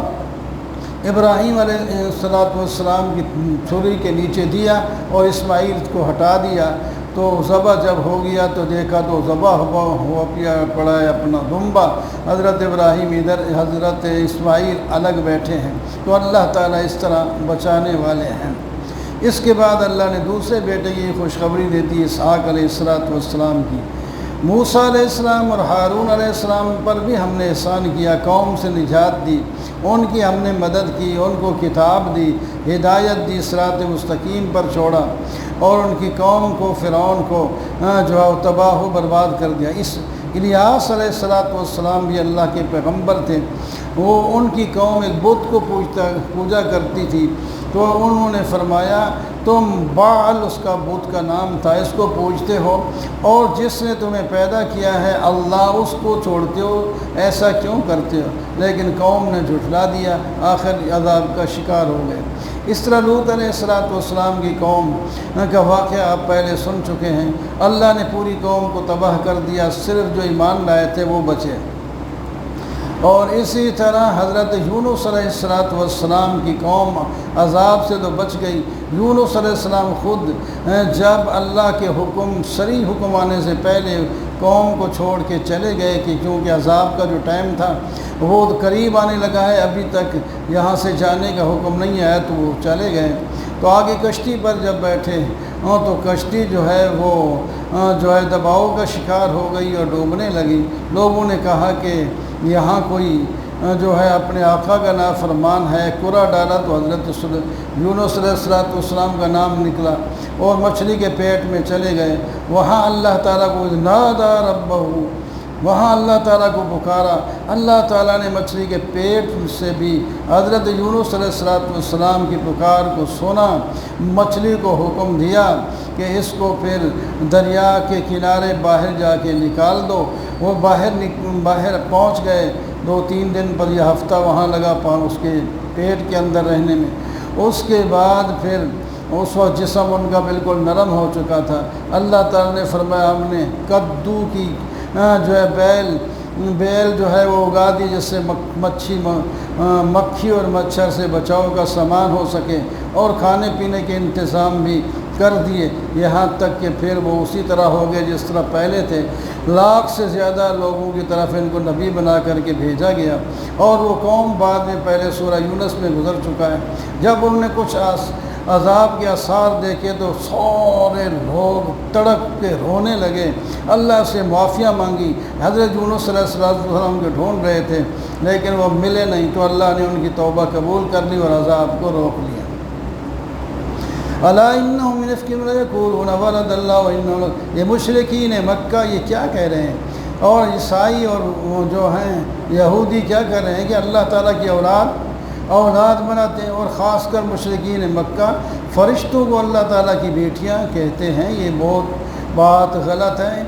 ابراہیم علیہ السلام کی چھری کے نیچے دیا اور اسماعیل کو ہٹا دیا، تو ذبح جب ہو گیا تو دیکھا تو ذبح ہوا پڑا ہے اپنا دمبا، حضرت ابراہیم ادھر، حضرت اسماعیل الگ بیٹھے ہیں۔ تو اللہ تعالیٰ اس طرح بچانے والے ہیں۔ اس کے بعد اللہ نے دوسرے بیٹے کی خوشخبری دیتی اسحاق علیہ السلام کی۔ موسیٰ علیہ السلام اور ہارون علیہ السلام پر بھی ہم نے احسان کیا، قوم سے نجات دی، ان کی ہم نے مدد کی، ان کو کتاب دی، ہدایت دی، صراط مستقیم پر چھوڑا، اور ان کی قوم کو، فرعون کو جو ہے تباہ و برباد کر دیا۔ اس الیاس علیہ السلام بھی اللہ کے پیغمبر تھے، وہ ان کی قوم ایک بت کو پوجا کرتی تھی، تو انہوں نے فرمایا تم بعل، اس کا بت کا نام تھا، اس کو پوجتے ہو، اور جس نے تمہیں پیدا کیا ہے اللہ، اس کو چھوڑتے ہو، ایسا کیوں کرتے ہو؟ لیکن قوم نے جھٹلا دیا، آخر عذاب کا شکار ہو گئے۔ اس طرح لوط علیہ السلام کی قوم کا واقعہ آپ پہلے سن چکے ہیں، اللہ نے پوری قوم کو تباہ کر دیا، صرف جو ایمان لائے تھے وہ بچے۔ اور اسی طرح حضرت یونس علیہ السلام کی قوم عذاب سے تو بچ گئی۔ یونس علیہ السلام خود جب اللہ کے صریح حکم آنے سے پہلے قوم کو چھوڑ کے چلے گئے کہ کیونکہ عذاب کا جو ٹائم تھا وہ قریب آنے لگا ہے، ابھی تک یہاں سے جانے کا حکم نہیں آیا، تو وہ چلے گئے۔ تو آگے کشتی پر جب بیٹھے تو کشتی جو ہے وہ دباؤ کا شکار ہو گئی اور ڈوبنے لگی۔ لوگوں نے کہا کہ یہاں کوئی جو ہے اپنے آقا کا نافرمان ہے، کرا ڈالا تو حضرت یونس علیہ السلام کا نام نکلا اور مچھلی کے پیٹ میں چلے گئے۔ وہاں اللہ تعالیٰ کو نادا ربہ، وہاں اللہ تعالیٰ کو پکارا، اللہ تعالیٰ نے مچھلی کے پیٹ سے بھی حضرت یونس علیہ السلام کی پکار کو سنا، مچھلی کو حکم دیا کہ اس کو پھر دریا کے کنارے باہر جا کے نکال دو۔ وہ باہر پہنچ گئے، 2-3 دن پر یہ ہفتہ وہاں لگا اس کے پیٹ کے اندر رہنے میں۔ اس کے بعد پھر اس وقت جسم ان کا بالکل نرم ہو چکا تھا۔ اللہ تعالیٰ نے فرمایا ہم نے کدو کی جو ہے بیل جو ہے وہ اگا دی، جس سے مکھی اور مچھر سے بچاؤ کا سامان ہو سکے، اور کھانے پینے کے انتظام بھی کر دیے، یہاں تک کہ پھر وہ اسی طرح ہو گئے جس طرح پہلے تھے۔ 1,00,000 سے زیادہ لوگوں کی طرف ان کو نبی بنا کر کے بھیجا گیا، اور وہ قوم بعد میں پہلے سورہ یونس میں گزر چکا ہے۔ جب انہوں نے کچھ عذاب کے آثار دیکھے تو سارے لوگ تڑپ کے رونے لگے، اللہ سے معافیاں مانگی۔ حضرت یونس علیہ السلام کو ڈھونڈ رہے تھے لیکن وہ ملے نہیں، تو اللہ نے ان کی توبہ قبول کر لی اور عذاب کو روک لیا۔ الا انہم من افکہم لیقولون ولد اللہ وانہ، یہ مشرکین مکہ یہ کیا کہہ رہے ہیں، اور عیسائی اور وہ جو ہیں یہودی کیا کہہ رہے ہیں کہ اللہ تعالیٰ کی اولاد بناتے ہیں، اور خاص کر مشرکین مکہ فرشتوں کو اللہ تعالیٰ کی بیٹیاں کہتے ہیں۔ یہ بہت بات غلط ہے۔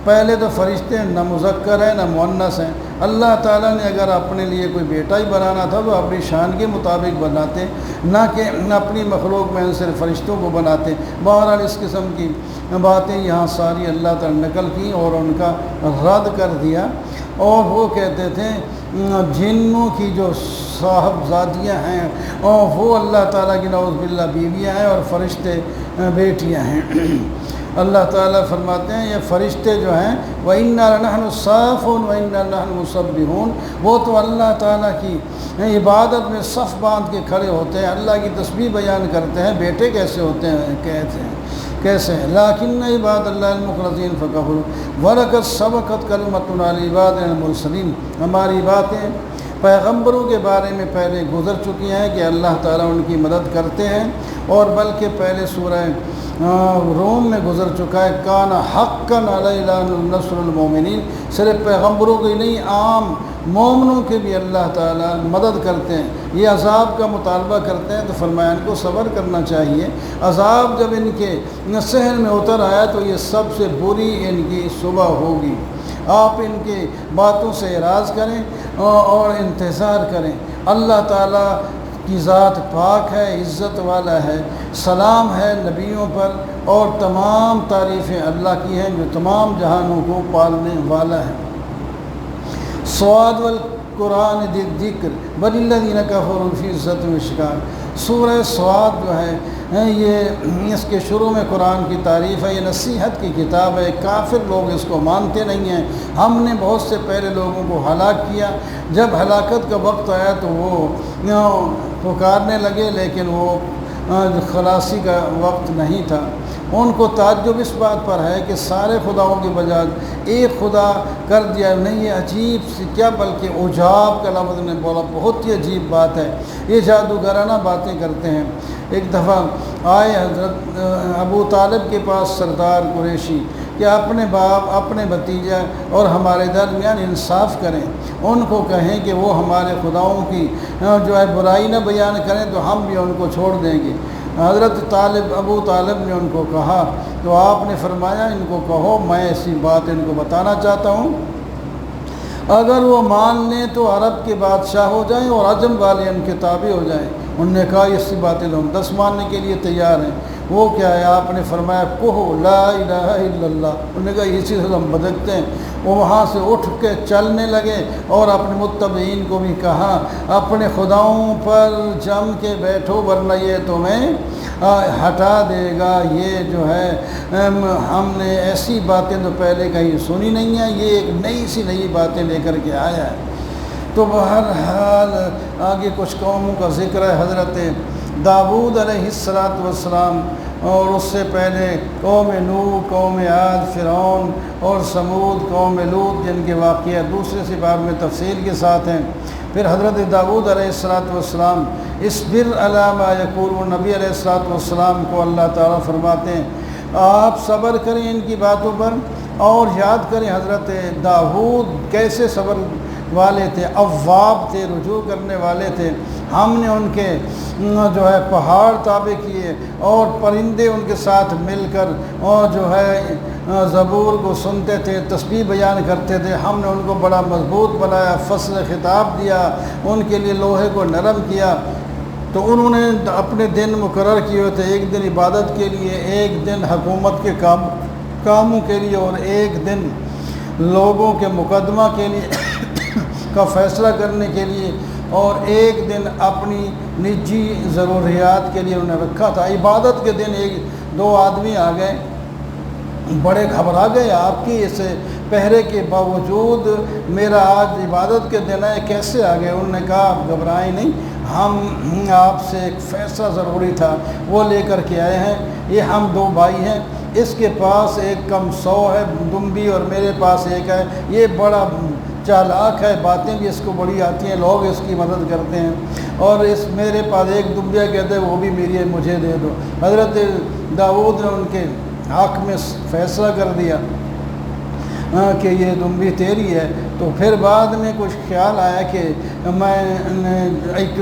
پہلے تو فرشتے نہ مذکر ہیں نہ مؤنث ہیں۔ اللہ تعالیٰ نے اگر اپنے لیے کوئی بیٹا ہی بنانا تھا تو اپنی شان کے مطابق بناتے، نہ کہ اپنی مخلوق میں صرف فرشتوں کو بناتے۔ بہرحال اس قسم کی باتیں یہاں ساری اللہ تعالیٰ نے نقل کی اور ان کا رد کر دیا، اور وہ کہتے تھے جنوں کی جو صاحبزادیاں ہیں اور وہ اللہ تعالیٰ کی نعوذ باللہ بیویاں ہیں اور فرشتے بیٹیاں ہیں۔ اللہ تعالیٰ فرماتے ہیں یہ فرشتے جو ہیں وَإِنَّا لَنَحْنُ الصَّافُونَ وَإِنَّا لَنَحْنُ الْمُسَبِّحُونَ، وہ تو اللہ تعالیٰ کی عبادت میں صف باندھ کے کھڑے ہوتے ہیں، اللہ کی تسبیح بیان کرتے ہیں۔ بیٹے کیسے ہوتے ہیں؟ کہتے ہیں کیسے ہیں؟ لیکن عباد اللہ المخلصین فکفروا وَلَقَدْ سَبَقَتْ كَلِمَتُنَا لِعِبَادِنَا الْمُرْسَلِينَ، ہماری باتیں پیغمبروں کے بارے میں پہلے گزر چکی ہیں کہ اللہ تعالیٰ ان کی مدد کرتے ہیں، اور بلکہ پہلے سورہ روم میں گزر چکا ہے کان حقاً علینا نصر المومنین، صرف پیغمبروں کی نہیں عام مومنوں کے بھی اللہ تعالیٰ مدد کرتے ہیں۔ یہ عذاب کا مطالبہ کرتے ہیں تو فرمایا ان کو صبر کرنا چاہیے۔ عذاب جب ان کے صحن میں اتر آیا تو یہ سب سے بری ان کی صبح ہوگی۔ آپ ان کی باتوں سے اعراض کریں اور انتظار کریں۔ اللہ تعالیٰ کی ذات پاک ہے، عزت والا ہے، سلام ہے نبیوں پر، اور تمام تعریفیں اللہ کی ہیں جو تمام جہانوں کو پالنے والا ہے۔ صاد والقرآن ذی الذکر بل الذین کفروا فی عزت و شقاق، سورہ صاد جو ہے یہ اس کے شروع میں قرآن کی تعریف ہے، یہ نصیحت کی کتاب ہے۔ کافر لوگ اس کو مانتے نہیں ہیں۔ ہم نے بہت سے پہلے لوگوں کو ہلاک کیا، جب ہلاکت کا وقت آیا تو وہ پکارنے لگے لیکن وہ خلاصی کا وقت نہیں تھا۔ ان کو تعجب اس بات پر ہے کہ سارے خداؤں کے بجائے ایک خدا کر دیا، نہیں یہ عجیب سی کیا بلکہ عجاب کا لفظ نے بولا، بہت ہی عجیب بات ہے، یہ جادوگرانہ باتیں کرتے ہیں۔ ایک دفعہ آئے حضرت ابو طالب کے پاس سردار قریشی کہ اپنے باپ اپنے بھتیجا اور ہمارے درمیان انصاف کریں، ان کو کہیں کہ وہ ہمارے خداؤں کی جو ہے برائی نہ بیان کریں تو ہم بھی ان کو چھوڑ دیں گے۔ حضرت ابو طالب نے ان کو کہا تو آپ نے فرمایا ان کو کہو میں ایسی بات ان کو بتانا چاہتا ہوں، اگر وہ مان لیں تو عرب کے بادشاہ ہو جائیں اور عجم والے ان کے تابع ہو جائیں۔ انہوں نے کہا ایسی باتیں ہم 10 ماننے کے لیے تیار ہیں۔ وہ کیا ہے؟ آپ نے فرمایا کہو لا الہ الا اللہ۔ انہوں نے کہا اسی سے ہم بدکتے ہیں۔ وہ وہاں سے اٹھ کے چلنے لگے اور اپنے متبعین کو بھی کہا اپنے خداؤں پر جم کے بیٹھو ورنہ یہ تمہیں ہٹا دے گا۔ یہ جو ہے ہم نے ایسی باتیں تو پہلے کہیں سنی نہیں ہیں، یہ ایک نئی باتیں لے کر کے آیا ہے۔ تو بہرحال آگے کچھ قوموں کا ذکر ہے۔ حضرت داؤد علیہ السلام اور اس سے پہلے قوم نوح، قوم عاد، فرعون اور ثمود، قوم لوط، جن کے واقعات دوسرے سپار میں تفصیل کے ساتھ ہیں۔ پھر حضرت داؤد علیہ السلام اصبر علی ما یقولون، نبی علیہ السلام کو اللہ تعالیٰ فرماتے ہیں آپ صبر کریں ان کی باتوں پر، اور یاد کریں حضرت داؤد کیسے صبر والے تھے، اواب تھے، رجوع کرنے والے تھے۔ ہم نے ان کے جو ہے پہاڑ تابع کیے اور پرندے ان کے ساتھ مل کر اور جو ہے زبور کو سنتے تھے، تسبیح بیان کرتے تھے۔ ہم نے ان کو بڑا مضبوط بنایا، فصل خطاب دیا، ان کے لیے لوہے کو نرم کیا۔ تو انہوں نے اپنے دن مقرر کیے ہوئے تھے، ایک دن عبادت کے لیے، ایک دن حکومت کے کاموں کے لیے، اور ایک دن لوگوں کے مقدمہ کے لیے کا فیصلہ کرنے کے لیے، اور ایک دن اپنی نجی ضروریات کے لیے انہوں نے رکھا تھا۔ عبادت کے دن 1-2 آدمی آ گئے، بڑے گھبرا گئے آپ کی اس پہرے کے باوجود، میرا آج عبادت کے دن ہے کیسے آ گئے؟ انہوں نے کہا آپ گھبرائیں نہیں، ہم آپ سے ایک فیصلہ ضروری تھا وہ لے کر کے آئے ہیں۔ یہ ہم 2 بھائی ہیں، اس کے پاس ایک کم 100 ہے دمبی اور میرے پاس ایک ہے۔ یہ بڑا چالاک ہے، باتیں بھی اس کو بڑی آتی ہیں، لوگ اس کی مدد کرتے ہیں، اور اس میرے پاس ایک دمبیا کہتے ہیں وہ بھی میری ہے، مجھے دے دو۔ حضرت داؤد نے ان کے حق میں فیصلہ کر دیا کہ یہ دمبی تیری ہے۔ تو پھر بعد میں کچھ خیال آیا کہ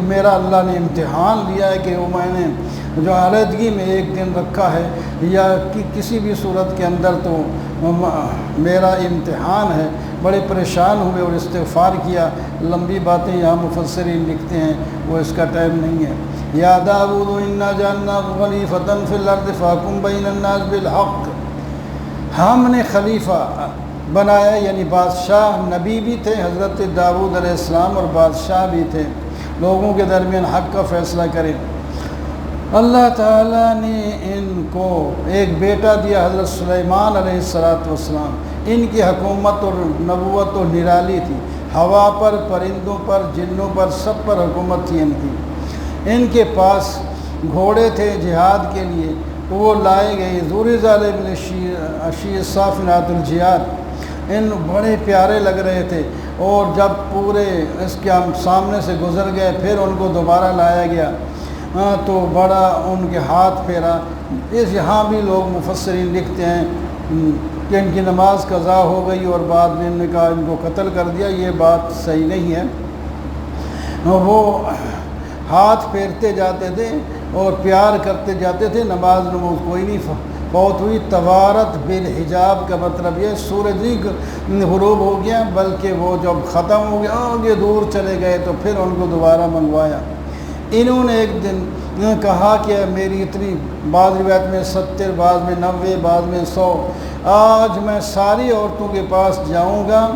میرا اللہ نے امتحان لیا ہے کہ وہ میں نے جو علیحدگی میں ایک دن رکھا ہے یا کسی بھی صورت کے اندر، تو میرا امتحان ہے۔ بڑے پریشان ہوئے اور استغفار کیا۔ لمبی باتیں یہاں مفسرین لکھتے ہیں، وہ اس کا ٹائم نہیں ہے۔ یا داؤد انا جعلناک خلیفۃ فی الارض فاحکم بین الناس بالحق، ہم نے خلیفہ بنایا، یعنی بادشاہ، نبی بھی تھے حضرت داؤد علیہ السلام اور بادشاہ بھی تھے، لوگوں کے درمیان حق کا فیصلہ کریں۔ اللہ تعالیٰ نے ان کو ایک بیٹا دیا حضرت سلیمان علیہ السلام۔ ان کی حکومت اور نبوت تو نرالی تھی، ہوا پر، پرندوں پر، جنوں پر، سب پر حکومت تھی ان کی۔ ان کے پاس گھوڑے تھے جہاد کے لیے، وہ لائے گئے، زور ظالم اشی صافنات الجیاد، ان بڑے پیارے لگ رہے تھے، اور جب پورے اس کے سامنے سے گزر گئے پھر ان کو دوبارہ لایا گیا تو بڑا ان کے ہاتھ پھیرا۔ یہاں بھی لوگ مفسرین لکھتے ہیں کہ ان کی نماز قضا ہو گئی اور بعد میں ان نے کہا ان کو قتل کر دیا، یہ بات صحیح نہیں ہے۔ وہ ہاتھ پھیرتے جاتے تھے اور پیار کرتے جاتے تھے، نماز کوئی نہیں فوت ہوئی۔ توارت بالحجاب کا مطلب یہ سورج نہیں غروب ہو گیا، بلکہ وہ جب ختم ہو گیا آگے دور چلے گئے تو پھر ان کو دوبارہ منگوایا۔ انہوں نے ایک دن کہا کہ میری اتنی، بعض روایت میں 70، بعض میں 90، بعض میں 100، آج میں ساری عورتوں کے پاس جاؤں گا،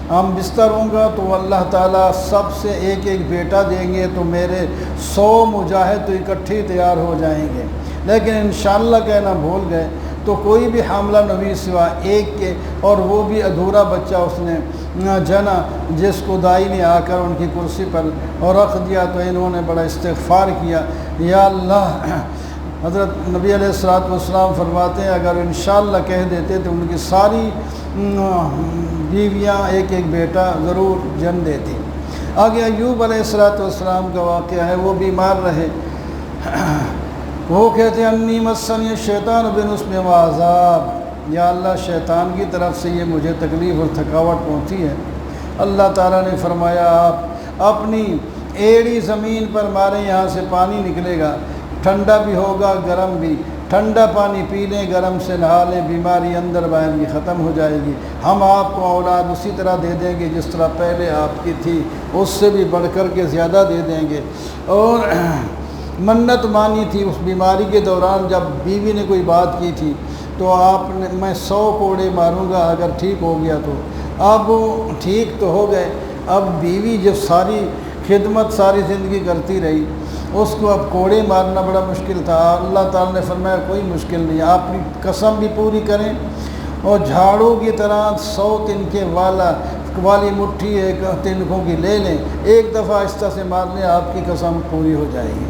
ہم بستر ہوں گا تو اللہ تعالیٰ سب سے ایک ایک بیٹا دیں گے، تو میرے 100 مجاہد تو اکٹھے تیار ہو جائیں گے۔ لیکن انشاءاللہ کہنا بھول گئے، تو کوئی بھی حاملہ نوی سوا ایک کے، اور وہ بھی ادھورا بچہ اس نے جنا، جس کو دائی نے آ کر ان کی کرسی پر اور رکھ دیا۔ تو انہوں نے بڑا استغفار کیا، یا اللہ۔ حضرت نبی علیہ السلام فرماتے ہیں اگر انشاءاللہ کہہ دیتے تو ان کی ساری بیویاں ایک ایک بیٹا ضرور جن دیتی۔ آگے ایوب علیہ السلام کا واقعہ ہے، وہ بیمار رہے، وہ کہتے ہیں انی مسنی الشیطان بنصب وعذاب، یا اللہ شیطان کی طرف سے یہ مجھے تکلیف اور تھکاوٹ پہنچی ہے۔ اللہ تعالیٰ نے فرمایا آپ اپنی ایڑی زمین پر ماریں، یہاں سے پانی نکلے گا، ٹھنڈا بھی ہوگا گرم بھی، ٹھنڈا پانی پی لیں، گرم سے نہا لیں، بیماری اندر باہر کی ختم ہو جائے گی۔ ہم آپ کو اولاد اسی طرح دے دیں گے جس طرح پہلے آپ کی تھی، اس سے بھی بڑھ کر کے زیادہ دے دیں گے۔ اور منت مانی تھی اس بیماری کے دوران، جب بیوی نے کوئی بات کی تھی تو آپ نے میں 100 کوڑے ماروں گا اگر ٹھیک ہو گیا تو۔ اب ٹھیک تو ہو گئے، اب بیوی جب ساری خدمت ساری زندگی کرتی رہی، اس کو اب کوڑے مارنا بڑا مشکل تھا۔ اللہ تعالیٰ نے فرمایا کوئی مشکل نہیں، آپ اپنی قسم بھی پوری کریں، اور جھاڑو کی طرح 100 تنکے والی مٹھی ایک تنکوں کی لے لیں، ایک دفعہ آہستہ سے مار لیں، آپ کی قسم پوری ہو جائے گی۔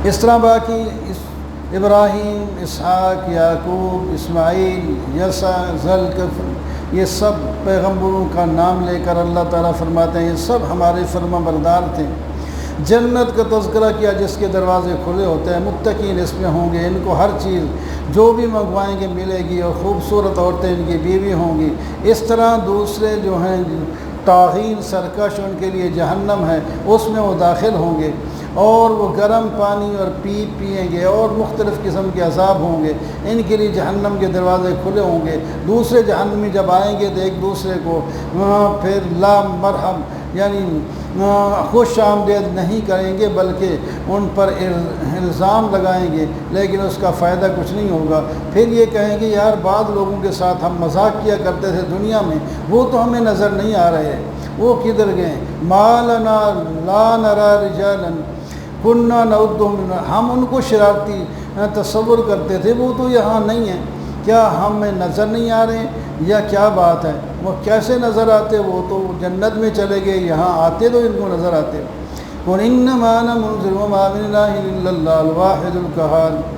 اس طرح باقی ابراہیم، اسحاق، یعقوب، اسماعیل، یسع، ذوالکفل، یہ سب پیغمبروں کا نام لے کر اللہ تعالیٰ فرماتے ہیں یہ سب ہمارے فرما بردار تھے۔ جنت کا تذکرہ کیا جس کے دروازے کھلے ہوتے ہیں، متقین اس میں ہوں گے، ان کو ہر چیز جو بھی منگوائیں گے ملے گی، اور خوبصورت عورتیں ان کی بیوی ہوں گی۔ اس طرح دوسرے جو ہیں طاغین، سرکش، ان کے لیے جہنم ہے، اس میں وہ داخل ہوں گے، اور وہ گرم پانی اور پئیں گے، اور مختلف قسم کے عذاب ہوں گے، ان کے لیے جہنم کے دروازے کھلے ہوں گے۔ دوسرے جہنمی جب آئیں گے تو ایک دوسرے کو پھر لا مرحم، یعنی خوش آمدید نہیں کریں گے، بلکہ ان پر الزام لگائیں گے، لیکن اس کا فائدہ کچھ نہیں ہوگا۔ پھر یہ کہیں گے یار بعض لوگوں کے ساتھ ہم مذاق کیا کرتے تھے دنیا میں، وہ تو ہمیں نظر نہیں آ رہے، وہ کدھر گئے؟ ما لنا لا نرى رجالا كنا نعدهم من، ہم ان کو شرارتی تصور کرتے تھے، وہ تو یہاں نہیں ہیں، کیا ہمیں نظر نہیں آ رہے یا کیا بات ہے؟ وہ کیسے نظر آتے؟ وہ تو جنت میں چلے گئے، یہاں آتے تو ان کو نظر آتے۔ قُلْ إِنَّمَا أَنَا مُنذِرٌ وَمَا مِنْ إِلَٰهٍ إِلَّا اللَّهُ الْوَاحِدُ الْقَهَّارُ۔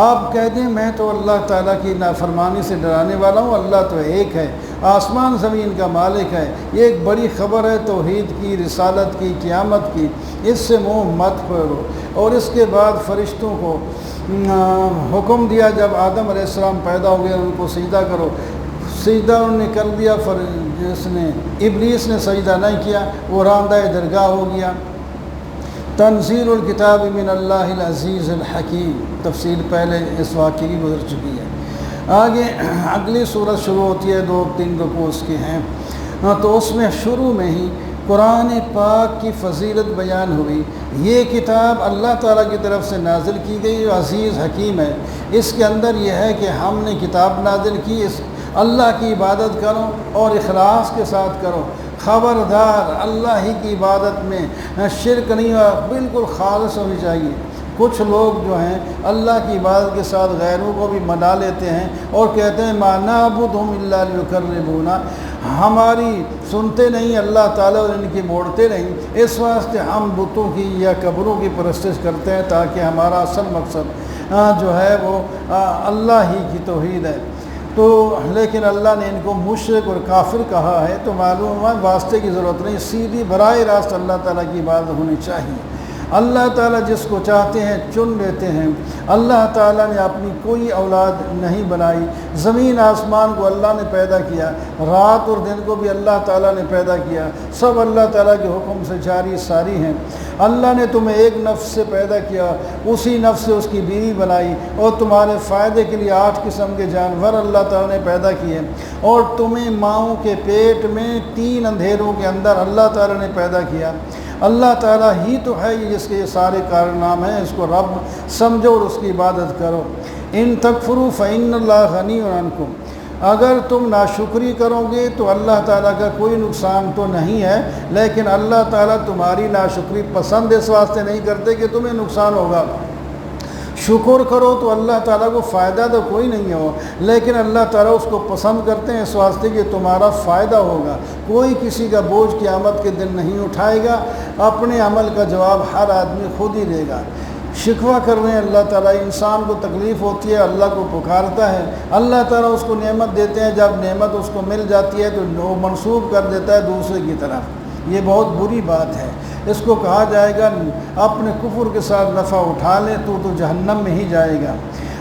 آپ کہہ دیں میں تو اللہ تعالیٰ کی نافرمانی سے ڈرانے والا ہوں، اللہ تو ایک ہے، آسمان زمین کا مالک ہے۔ یہ ایک بڑی خبر ہے توحید کی، رسالت کی، قیامت کی، اس سے منہ مت پھیرو۔ اور اس کے بعد فرشتوں کو حکم دیا جب آدم علیہ السلام پیدا ہو گئے ان کو سجدہ کرو، سجدہ انہوں نے کر دیا، ابلیس نے سجدہ نہیں کیا، وہ راندہ درگاہ ہو گیا۔ تنزیل الکتاب من اللہ العزیز الحکیم، تفصیل پہلے اس واقعے کی گزر چکی ہے۔ آگے اگلی صورت شروع ہوتی ہے، 2-3 رکوع اس کے ہیں، تو اس میں شروع میں ہی قرآن پاک کی فضیلت بیان ہوئی۔ یہ کتاب اللہ تعالیٰ کی طرف سے نازل کی گئی جو عزیز حکیم ہے۔ اس کے اندر یہ ہے کہ ہم نے کتاب نازل کی، اس اللہ کی عبادت کرو اور اخلاص کے ساتھ کرو، خبردار اللہ ہی کی عبادت میں شرک نہیں ہوا، بالکل خالص ہونی چاہیے۔ کچھ لوگ جو ہیں اللہ کی عبادت کے ساتھ غیروں کو بھی منا لیتے ہیں اور کہتے ہیں ما نعبدہم الا لیقربونا، ہماری سنتے نہیں اللہ تعالیٰ اور ان کی موڑتے نہیں، اس واسطے ہم بتوں کی یا قبروں کی پرستش کرتے ہیں تاکہ ہمارا اصل مقصد جو ہے وہ اللہ ہی کی توحید ہے۔ تو لیکن اللہ نے ان کو مشرک اور کافر کہا ہے، تو معلوم ہوا واسطے کی ضرورت نہیں، سیدھی براہ راست اللہ تعالیٰ کی عبادت ہونی چاہیے۔ اللہ تعالیٰ جس کو چاہتے ہیں چن لیتے ہیں۔ اللہ تعالیٰ نے اپنی کوئی اولاد نہیں بنائی، زمین آسمان کو اللہ نے پیدا کیا، رات اور دن کو بھی اللہ تعالیٰ نے پیدا کیا، سب اللہ تعالیٰ کے حکم سے جاری ساری ہیں۔ اللہ نے تمہیں ایک نفس سے پیدا کیا، اسی نفس سے اس کی بیوی بنائی، اور تمہارے فائدے کے لیے 8 قسم کے جانور اللہ تعالیٰ نے پیدا کیے، اور تمہیں ماؤں کے پیٹ میں 3 اندھیروں کے اندر اللہ تعالیٰ نے پیدا کیا۔ اللہ تعالیٰ ہی تو ہے جس کے یہ سارے کارنام ہیں، اس کو رب سمجھو اور اس کی عبادت کرو۔ ان تکفروا فإن اللہ غنی عنکم، اگر تم ناشکری کرو گے تو اللہ تعالیٰ کا کوئی نقصان تو نہیں ہے، لیکن اللہ تعالیٰ تمہاری ناشکری پسند اس واسطے نہیں کرتے کہ تمہیں نقصان ہوگا۔ شکر کرو تو اللہ تعالیٰ کو فائدہ تو کوئی نہیں ہو، لیکن اللہ تعالیٰ اس کو پسند کرتے ہیں اس واسطے کہ تمہارا فائدہ ہوگا۔ کوئی کسی کا بوجھ قیامت کے دن نہیں اٹھائے گا، اپنے عمل کا جواب ہر آدمی خود ہی دے گا۔ شکوہ کر رہے ہیں اللہ تعالیٰ، انسان کو تکلیف ہوتی ہے اللہ کو پکارتا ہے، اللہ تعالیٰ اس کو نعمت دیتے ہیں، جب نعمت اس کو مل جاتی ہے تو وہ منسوب کر دیتا ہے دوسرے کی طرف۔ یہ بہت بری بات ہے، اس کو کہا جائے گا اپنے کفر کے ساتھ نفع اٹھا لے تو جہنم میں ہی جائے گا۔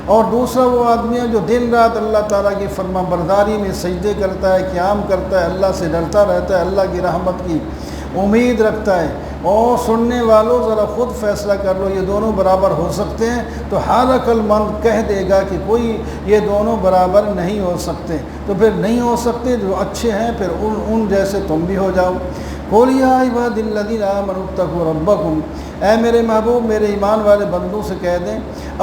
اور دوسرا وہ آدمی ہے جو دن رات اللہ تعالیٰ کی فرما برداری میں سجدے کرتا ہے، قیام کرتا ہے، اللہ سے ڈرتا رہتا ہے، اللہ کی رحمت کی امید رکھتا ہے۔ اور سننے والوں ذرا خود فیصلہ کر لو یہ دونوں برابر ہو سکتے ہیں، تو ہر عقل مند کہہ دے گا کہ کوئی یہ دونوں برابر نہیں ہو سکتے، تو پھر نہیں ہو سکتے جو اچھے ہیں پھر ان جیسے تم بھی ہو جاؤ۔ قُلْ يَا عِبَادِ الَّذِينَ آمَنُوا اتَّقُوا رَبَّكُمْ، اے میرے محبوب میرے ایمان والے بندوں سے کہہ دیں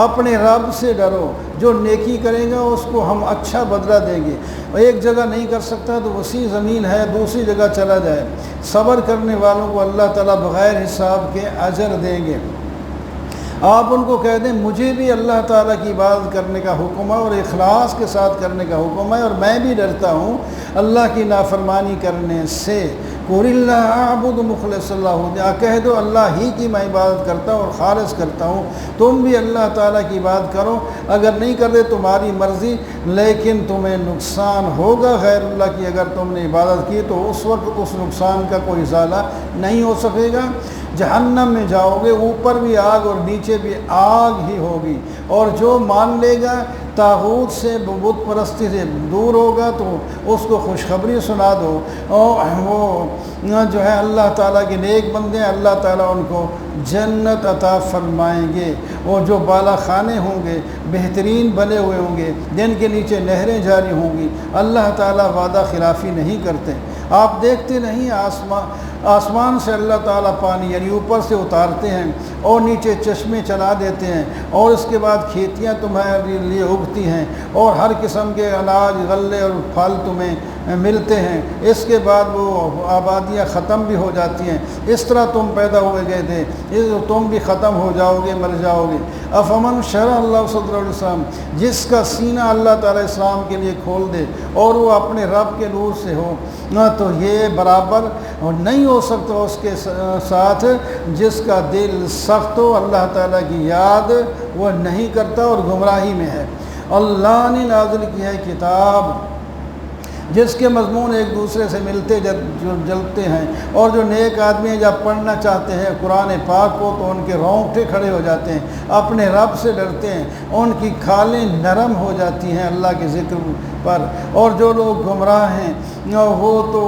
اپنے رب سے ڈرو، جو نیکی کرے گا اس کو ہم اچھا بدلہ دیں گے۔ ایک جگہ نہیں کر سکتا تو وسیع زمین ہے دوسری جگہ چلا جائے، صبر کرنے والوں کو اللہ تعالیٰ بغیر حساب کے اجر دیں گے۔ آپ ان کو کہہ دیں مجھے بھی اللہ تعالیٰ کی عبادت کرنے کا حکم ہے اور اخلاص کے ساتھ کرنے کا حکم ہے، اور میں بھی ڈرتا ہوں اللہ کی نافرمانی کرنے سے۔ قُلِ اللَّهَ أَعْبُدُ مُخْلِصًا لَهُ، کہہ دو اللہ ہی کی میں عبادت کرتا ہوں اور خالص کرتا ہوں، تم بھی اللہ تعالیٰ کی عبادت کرو، اگر نہیں کرتے تمہاری مرضی، لیکن تمہیں نقصان ہوگا غیر اللہ کی اگر تم نے عبادت کی، تو اس وقت اس نقصان کا کوئی ازالہ نہیں ہو سکے گا۔ جہنم میں جاؤ گے، اوپر بھی آگ اور نیچے بھی آگ ہی ہوگی، اور جو مان لے گا طاغوت سے بت پرستی سے دور ہوگا تو اس کو خوشخبری سنا دو، اور وہ جو ہے اللہ تعالیٰ کے نیک بندے ہیں، اللہ تعالیٰ ان کو جنت عطا فرمائیں گے، اور جو بالا خانے ہوں گے بہترین بنے ہوئے ہوں گے جن کے نیچے نہریں جاری ہوں گی۔ اللہ تعالیٰ وعدہ خلافی نہیں کرتے۔ آپ دیکھتے نہیں آسمان سے اللہ تعالیٰ پانی یعنی اوپر سے اتارتے ہیں اور نیچے چشمے چلا دیتے ہیں، اور اس کے بعد کھیتیاں تمہارے لیے اگتی ہیں اور ہر قسم کے اناج غلے اور پھل تمہیں ملتے ہیں، اس کے بعد وہ آبادیاں ختم بھی ہو جاتی ہیں۔ اس طرح تم پیدا ہوئے گئے تھے، تم بھی ختم ہو جاؤ گے، مر جاؤ گے۔ افمن شرح اللہ صدر الاسلام، جس کا سینہ اللہ تعالیٰ اسلام کے لیے کھول دے اور وہ اپنے رب کے نور سے ہو، تو یہ برابر نہیں ہو ہو سکتا اس کے ساتھ جس کا دل سخت ہو، اللہ تعالیٰ کی یاد وہ نہیں کرتا اور گمراہی میں ہے۔ اللہ نے نازل کی ہے کتاب جس کے مضمون ایک دوسرے سے ملتے جلتے ہیں، اور جو نیک آدمی جب پڑھنا چاہتے ہیں قرآن پاک کو تو ان کے رونگٹے کھڑے ہو جاتے ہیں، اپنے رب سے ڈرتے ہیں، ان کی کھالیں نرم ہو جاتی ہیں اللہ کے ذکر پر۔ اور جو لوگ گمراہ ہیں وہ تو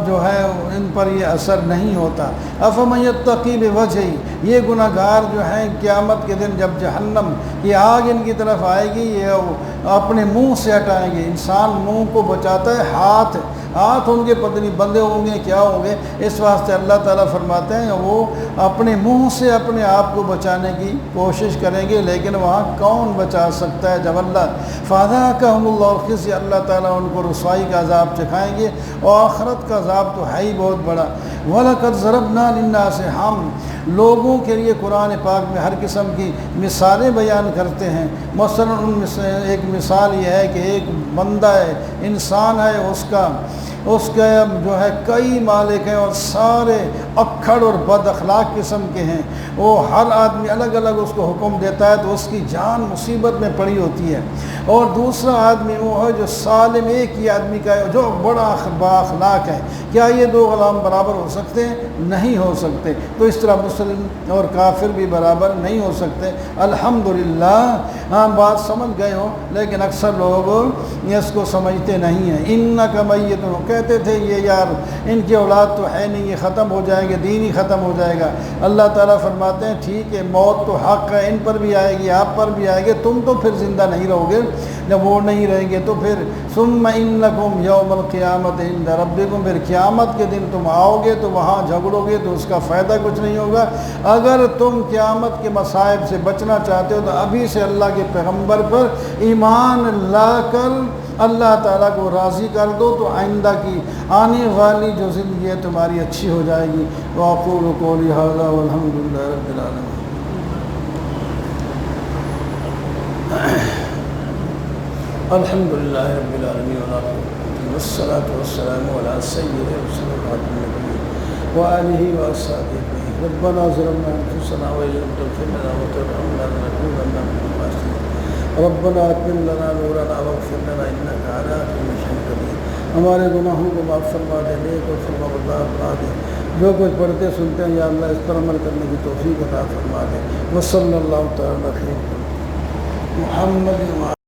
جو ہے ان پر یہ اثر نہیں ہوتا۔ افمن یتقی بوجہہ، یہ گناہ گار جو ہیں قیامت کے دن جب جہنم کی آگ ان کی طرف آئے گی یہ اپنے منہ سے ہٹائیں گے۔ انسان منہ کو بچاتا ہے، ہاتھ ان کے پتہ نہیں بندے ہوں گے کیا ہوں گے، اس واسطے اللہ تعالیٰ فرماتے ہیں وہ اپنے منہ سے اپنے آپ کو بچانے کی کوشش کریں گے، لیکن وہاں کون بچا سکتا ہے جب اللہ فَأَذَاقَهُمُ اللَّهُ الْخِزْيَ، اللہ تعالیٰ ان کو رسوائی کا عذاب چکھائیں گے، اور آخرت کا عذاب تو ہے ہی بہت بڑا۔ وَلَقَدْ ضَرَبْنَا لِلنَّاسِ، ہم لوگوں کے لیے قرآن پاک میں ہر قسم کی مثالیں بیان کرتے ہیں۔ مثلا ان میں سے ایک مثال یہ ہے کہ ایک بندہ ہے، انسان ہے، اس کا جو ہے کئی مالک ہیں اور سارے اکھڑ اور بد اخلاق قسم کے ہیں، وہ ہر آدمی الگ الگ اس کو حکم دیتا ہے تو اس کی جان مصیبت میں پڑی ہوتی ہے۔ اور دوسرا آدمی وہ ہے جو سالم ایک ہی آدمی کا ہے جو بڑا با اخلاق ہے۔ کیا یہ دو غلام برابر ہو سکتے ہیں؟ نہیں ہو سکتے۔ تو اس طرح مسلم اور کافر بھی برابر نہیں ہو سکتے۔ الحمدللہ ہاں بات سمجھ گئے ہو، لیکن اکثر لوگ اس کو سمجھتے نہیں ہیں۔ انک میت، کہتے تھے یہ یار ان کی اولاد تو ہے نہیں، یہ ختم ہو جائیں گے، دین ہی ختم ہو جائے گا۔ اللہ تعالیٰ فرماتے ہیں ٹھیک ہے موت تو حق ہے، ان پر بھی آئے گی، آپ پر بھی آئے گی، تم تو پھر زندہ نہیں رہو گے۔ جب وہ نہیں رہیں گے تو پھر ثم انکم یوم القیامت عند ربکم، پھر قیامت کے دن تم آؤ گے تو وہاں جھگڑو گے تو اس کا فائدہ کچھ نہیں ہوگا۔ اگر تم قیامت کے مصائب سے بچنا چاہتے ہو تو ابھی سے اللہ کے پیغمبر پر ایمان لا کر اللہ تعالیٰ کو راضی کر دو، تو آئندہ کی آنے والی جو زندگی ہے تمہاری اچھی ہو جائے گی۔ وَأَقُولُ قَوْلِي هَذَا وَالْحَمْدُ لِلَّهِ رَبِّ الْعَالَمِينَ۔ الحمد للہ رب العالمین والصلاة والسلام علی سید رسول اللہ وآلہ وآصحابہ اجمعین۔ ربنا ظلمنا انفسنا وإن لم تغفر لنا وترحمنا لنكونن من الخاسرین۔ ربنا اتمم لنا نورنا واغفر لنا انک علی کل شیء قدیر۔ ہمارے گناہوں کو معاف فرما دے، نیک اور فرمانبردار بنا دے، جو کچھ پڑھتے سنتے ہیں یا اللہ اس پر عمل کرنے کی توفیق عطا فرما دے۔ وصلی اللہ تعالی علی محمد